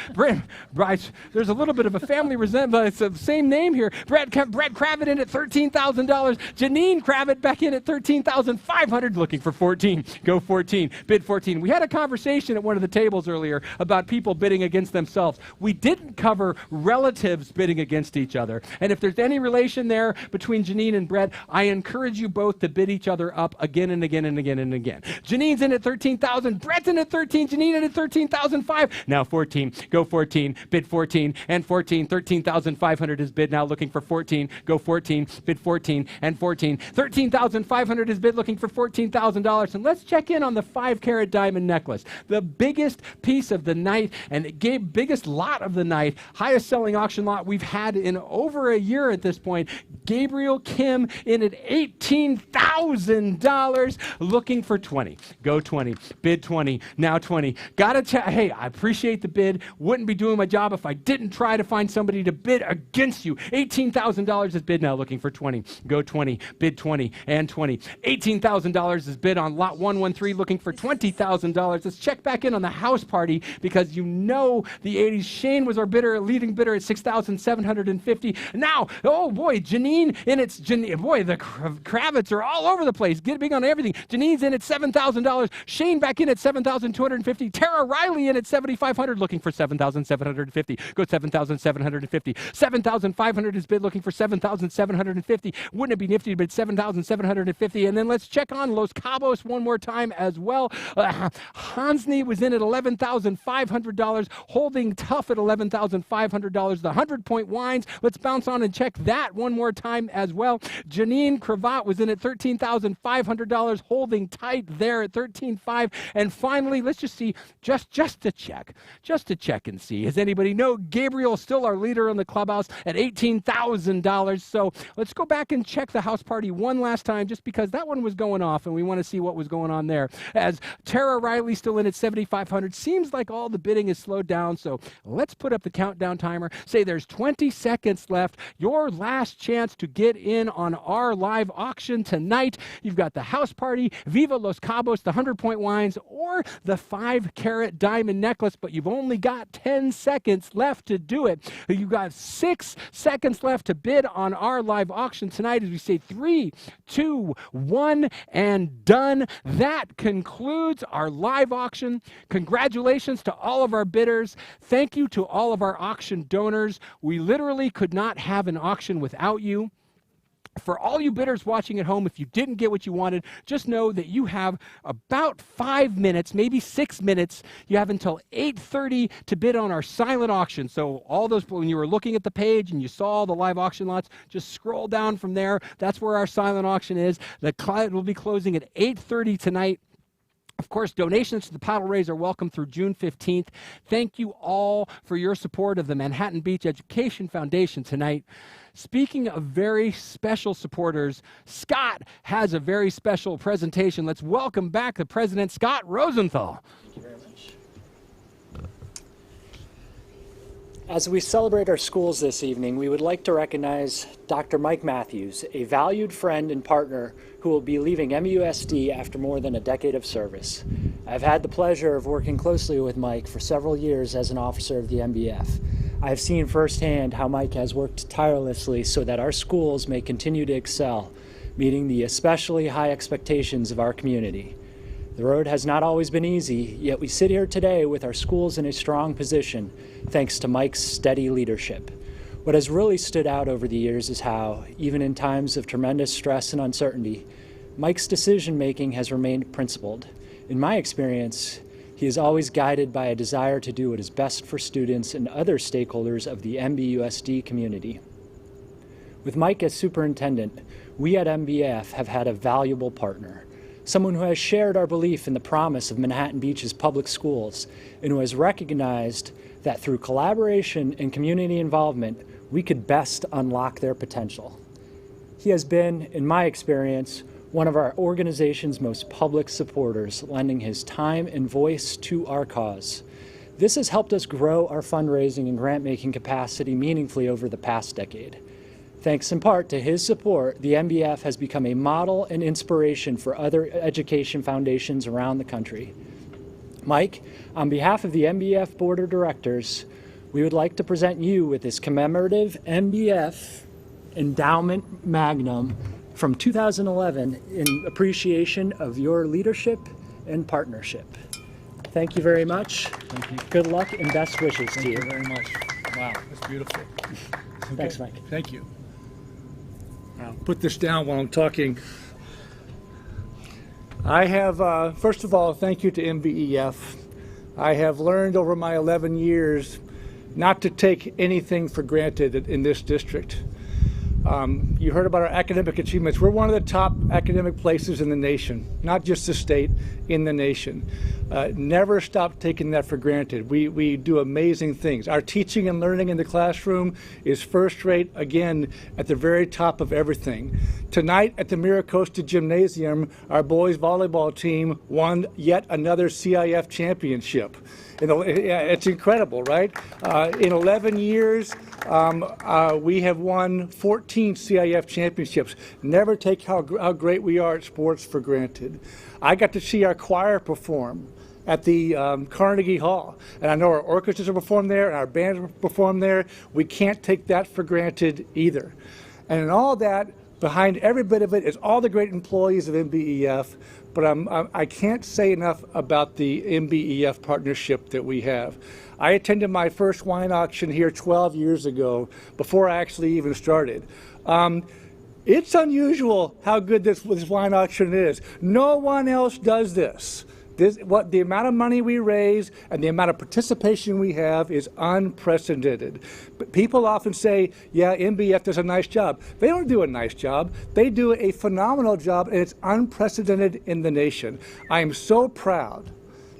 Bryce, there's a little bit of a family resemblance. It's the same name here. Brett Kravitz in at $13,000. Janine Kravitz back in at $13,500. Looking for 14. Go 14. Bid 14. We had a conversation at one of the tables earlier about people bidding against themselves. We didn't cover relatives bidding against each other. And if there's any relation there between Janine and Brett, I encourage you both to bid bid each other up again and again and again and again. Janine's in at 13,000, Brett's in at 13, Janine in at 13,005. Now 14, go 14, bid 14 and 14, 13,500 is bid now looking for 14, go 14, bid 14 and 14, 13,500 is bid looking for $14,000. And let's check in on the 5-carat diamond necklace, the biggest piece of the night and it gave biggest lot of the night, highest selling auction lot we've had in over a year at this point. Gabriel Kim in at $18,000 looking for 20. Go 20, bid 20, now 20. Hey, I appreciate the bid. Wouldn't be doing my job if I didn't try to find somebody to bid against you. $18,000 is bid now looking for 20. Go 20, bid 20 and 20. $18,000 is bid on lot 113 looking for $20,000. Let's check back in on the house party because you know the 80s. Shane was our leading bidder at $6,750. Now, oh boy, Janine in its, boy, the Kravitz are all over the place. Get big on everything. Janine's in at $7,000. Shane back in at $7,250. Tara Riley in at $7,500 looking for $7,750. Go $7,750. $7,500 is bid looking for $7,750. Wouldn't it be nifty to bid $7,750? And then let's check on Los Cabos one more time as well. Hansney was in at $11,500, holding tough at $11,500. The 100-point wines, let's bounce on and check that one more time as well. Janine Cravat was in at $13,500, holding tight there at $13,500. And finally, let's just see, just to check and see, has anybody know Gabriel still our leader in the clubhouse at $18,000. So let's go back and check the house party one last time just because that one was going off and we want to see what was going on there. As Tara Riley still in at $7,500. Seems like all the bidding is slowed down, so let's put up the countdown timer. Say there's 20 seconds left. Your last chance to get in on our live auction tonight. You've got the house party, Viva Los Cabos, the 100-point wines, or the 5-carat diamond necklace, but you've only got 10 seconds left to do it. You've got 6 seconds left to bid on our live auction tonight as we say 3, 2, 1, and done. That concludes our live auction. Congratulations to all of our bidders. Thank you to all of our auction donors. We literally could not have an auction without you. For all you bidders watching at home, if you didn't get what you wanted, just know that you have about 5 minutes, maybe 6 minutes. You have until 8:30 to bid on our silent auction. So all those, when you were looking at the page and you saw the live auction lots, just scroll down from there. That's where our silent auction is. The client will be closing at 8:30 tonight. Of course, donations to the paddle raise are welcome through June 15th. Thank you all for your support of the Manhattan Beach Education Foundation tonight. Speaking of very special supporters, Scott has a very special presentation. Let's welcome back the president, Scott Rosenthal. Thank you very much. As we celebrate our schools this evening, we would like to recognize Dr. Mike Matthews, a valued friend and partner who will be leaving MUSD after more than a decade of service. I've had the pleasure of working closely with Mike for several years as an officer of the MBEF. I have seen firsthand how Mike has worked tirelessly so that our schools may continue to excel, meeting the especially high expectations of our community. The road has not always been easy, yet we sit here today with our schools in a strong position, thanks to Mike's steady leadership. What has really stood out over the years is how, even in times of tremendous stress and uncertainty, Mike's decision-making has remained principled. In my experience, he is always guided by a desire to do what is best for students and other stakeholders of the MBUSD community. With Mike as superintendent, we at MBEF have had a valuable partner. Someone who has shared our belief in the promise of Manhattan Beach's public schools and who has recognized that through collaboration and community involvement, we could best unlock their potential. He has been, in my experience, one of our organization's most public supporters, lending his time and voice to our cause. This has helped us grow our fundraising and grant-making capacity meaningfully over the past decade. Thanks in part to his support, the MBEF has become a model and inspiration for other education foundations around the country. Mike, on behalf of the MBEF Board of Directors, we would like to present you with this commemorative MBEF Endowment Magnum from 2011 in appreciation of your leadership and partnership. Thank you very much. Thank you. Good luck and best wishes to you. Thank you very much. Wow, that's beautiful. Okay. Thanks, Mike. Thank you. I'll put this down while I'm talking I have, first of all, thank you to MBEF. I have learned over my 11 years not to take anything for granted in this district. You heard about our academic achievements. We're one of the top academic places in the nation, not just the state, in the nation. Never stop taking that for granted. We do amazing things. Our teaching and learning in the classroom is first rate, again, at the very top of everything. Tonight at the MiraCosta Gymnasium, our boys volleyball team won yet another CIF championship. It's incredible, right? In 11 years, we have won 14 CIF championships. Never take how great we are at sports for granted. I got to see our choir perform at the Carnegie Hall. And I know our orchestras are performed there and our bands perform there. We can't take that for granted either. And in all that, behind every bit of it is all the great employees of MBEF, but I can't say enough about the MBEF partnership that we have. I attended my first wine auction here 12 years ago, before I actually even started. It's unusual how good this wine auction is. No one else does this. The amount of money we raise and the amount of participation we have is unprecedented. But people often say, yeah, MBEF does a nice job. They don't do a nice job. They do a phenomenal job, and it's unprecedented in the nation. I am so proud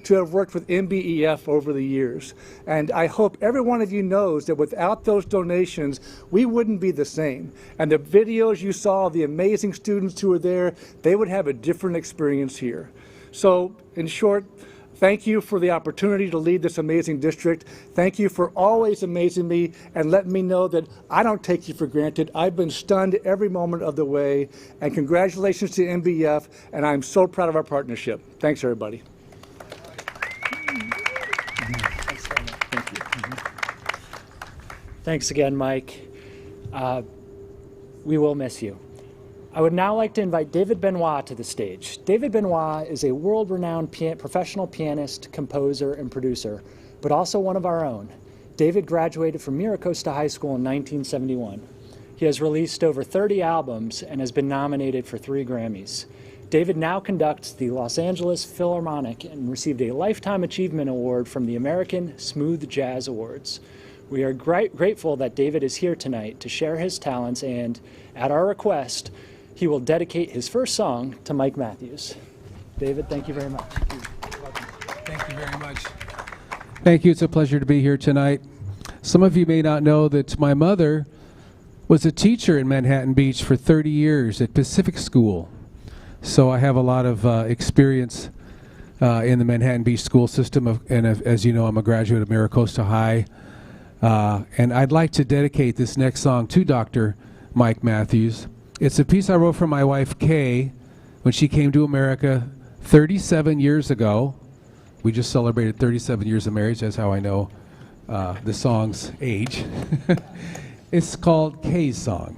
to have worked with MBEF over the years. And I hope every one of you knows that without those donations, we wouldn't be the same. And the videos you saw, the amazing students who were there, they would have a different experience here. So, in short, thank you for the opportunity to lead this amazing district. Thank you for always amazing me and letting me know that I don't take you for granted. I've been stunned every moment of the way. And congratulations to MBEF, and I'm so proud of our partnership. Thanks, everybody. Thanks again, Mike. We will miss you. I would now like to invite David Benoit to the stage. David Benoit is a world-renowned professional pianist, composer, and producer, but also one of our own. David graduated from MiraCosta High School in 1971. He has released over 30 albums and has been nominated for 3 Grammys. David now conducts the Los Angeles Philharmonic and received a Lifetime Achievement Award from the American Smooth Jazz Awards. We are grateful that David is here tonight to share his talents, and at our request, he will dedicate his first song to Mike Matthews. David, thank you very much. Thank you very much. Thank you. It's a pleasure to be here tonight. Some of you may not know that my mother was a teacher in Manhattan Beach for 30 years at Pacific School. So I have a lot of experience in the Manhattan Beach school system, and as you know, I'm a graduate of MiraCosta High. And I'd like to dedicate this next song to Dr. Mike Matthews. It's a piece I wrote for my wife, Kay, when she came to America 37 years ago. We just celebrated 37 years of marriage. That's how I know the song's age. It's called Kay's Song.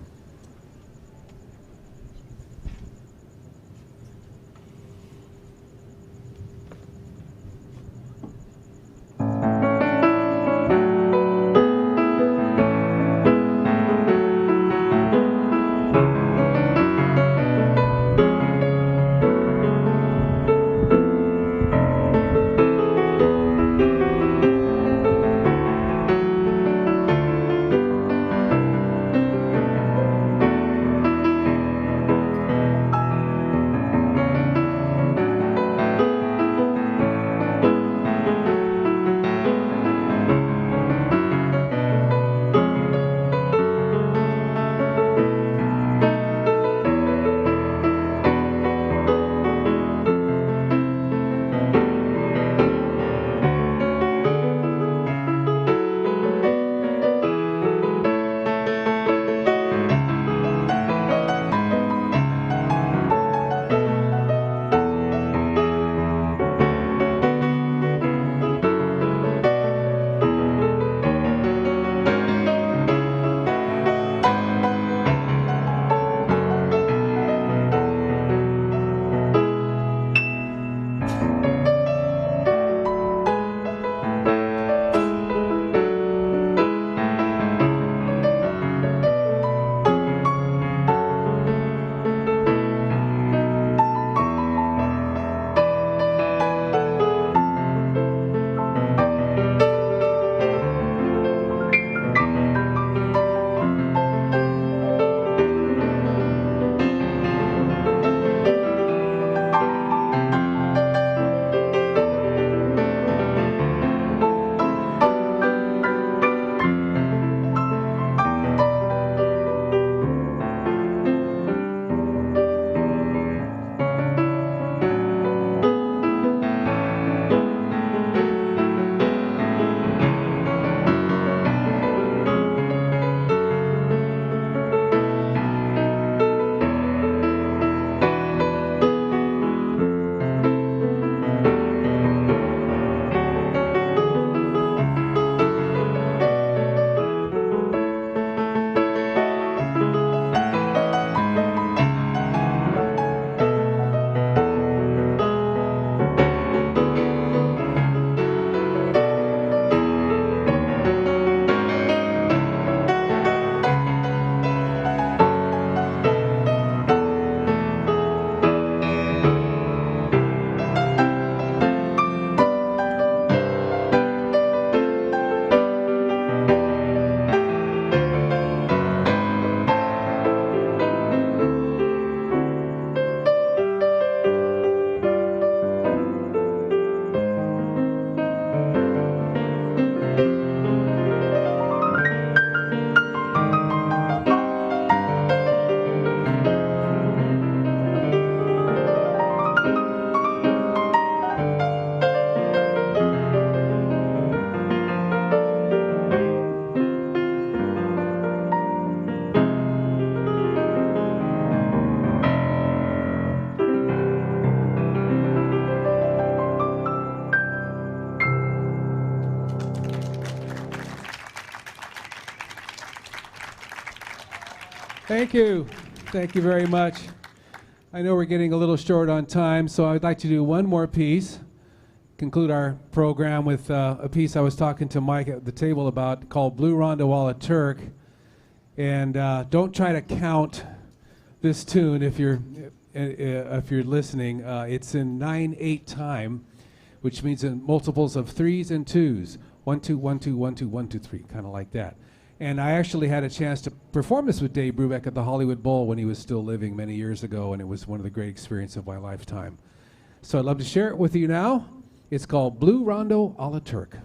Thank you. Thank you very much. I know we're getting a little short on time, so I'd like to do one more piece, conclude our program with a piece I was talking to Mike at the table about called Blue Rondo a la Turk. And don't try to count this tune if you're listening. It's in 9/8 time, which means in multiples of 3s and 2s. 1 2 1 2 1 2 1 2 3, kind of like that. And I actually had a chance to perform this with Dave Brubeck at the Hollywood Bowl when he was still living many years ago, and it was one of the great experiences of my lifetime. So I'd love to share it with you now. It's called Blue Rondo a la Turk.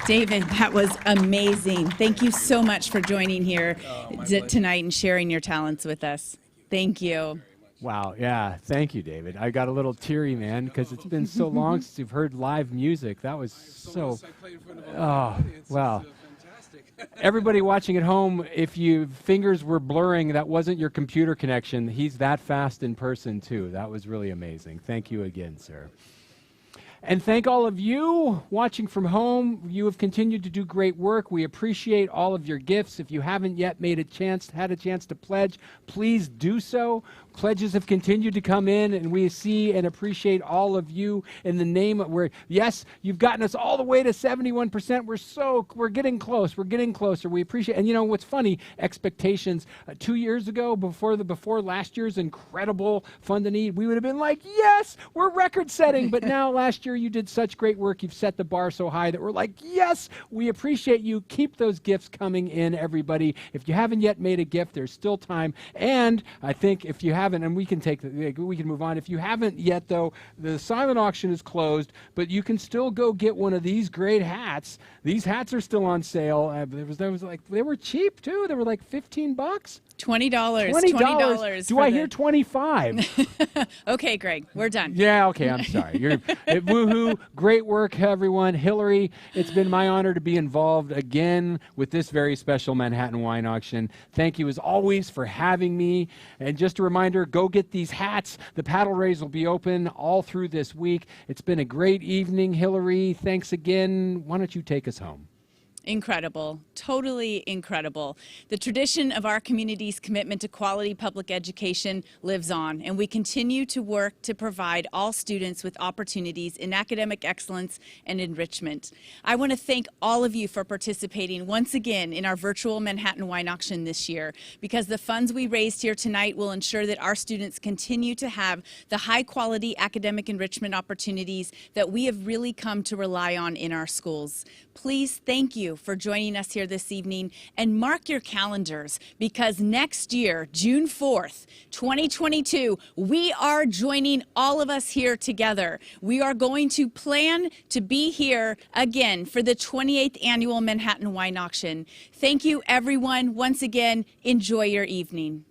David, that was amazing. Thank you so much for joining here tonight and sharing your talents with us. Thank you. Wow, yeah, thank you, David. I got a little teary, man, because it's been so long since you've heard live music. That was so, oh, wow. Everybody watching at home, if your fingers were blurring, that wasn't your computer connection. He's that fast in person, too. That was really amazing. Thank you again, sir. And thank all of you watching from home. You have continued to do great work. We appreciate all of your gifts. If you haven't yet had a chance to pledge, please do so. Pledges have continued to come in, and we see and appreciate all of you in the name of yes, you've gotten us all the way to 71%. We're getting close. We're getting closer. We appreciate, and you know what's funny, expectations 2 years ago, before last year's incredible Fund the Need, we would have been like, yes, we're record setting. But now last year you did such great work. You've set the bar so high that we're like, yes, we appreciate you. Keep those gifts coming in, everybody. If you haven't yet made a gift, there's still time. And I think if you haven't, and we can move on. If you haven't yet, though, the silent auction is closed, but you can still go get one of these great hats. These hats are still on sale. They were cheap too. They were like $15. $20. $20. Do I hear 25? Okay, Greg, we're done. Yeah, okay, I'm sorry. Woohoo. Great work, everyone. Hillary, it's been my honor to be involved again with this very special Manhattan Wine Auction. Thank you, as always, for having me. And just a reminder, go get these hats. The paddle raise will be open all through this week. It's been a great evening, Hillary. Thanks again. Why don't you take us home? Incredible, totally incredible. The tradition of our community's commitment to quality public education lives on, and we continue to work to provide all students with opportunities in academic excellence and enrichment. I want to thank all of you for participating once again in our virtual Manhattan Wine Auction this year, because the funds we raised here tonight will ensure that our students continue to have the high-quality academic enrichment opportunities that we have really come to rely on in our schools. Please, thank you for joining us here this evening, and mark your calendars, because next year, June 4th, 2022, we are joining all of us here together. We are going to plan to be here again for the 28th Annual Manhattan Wine Auction. Thank you, everyone. Once again, enjoy your evening.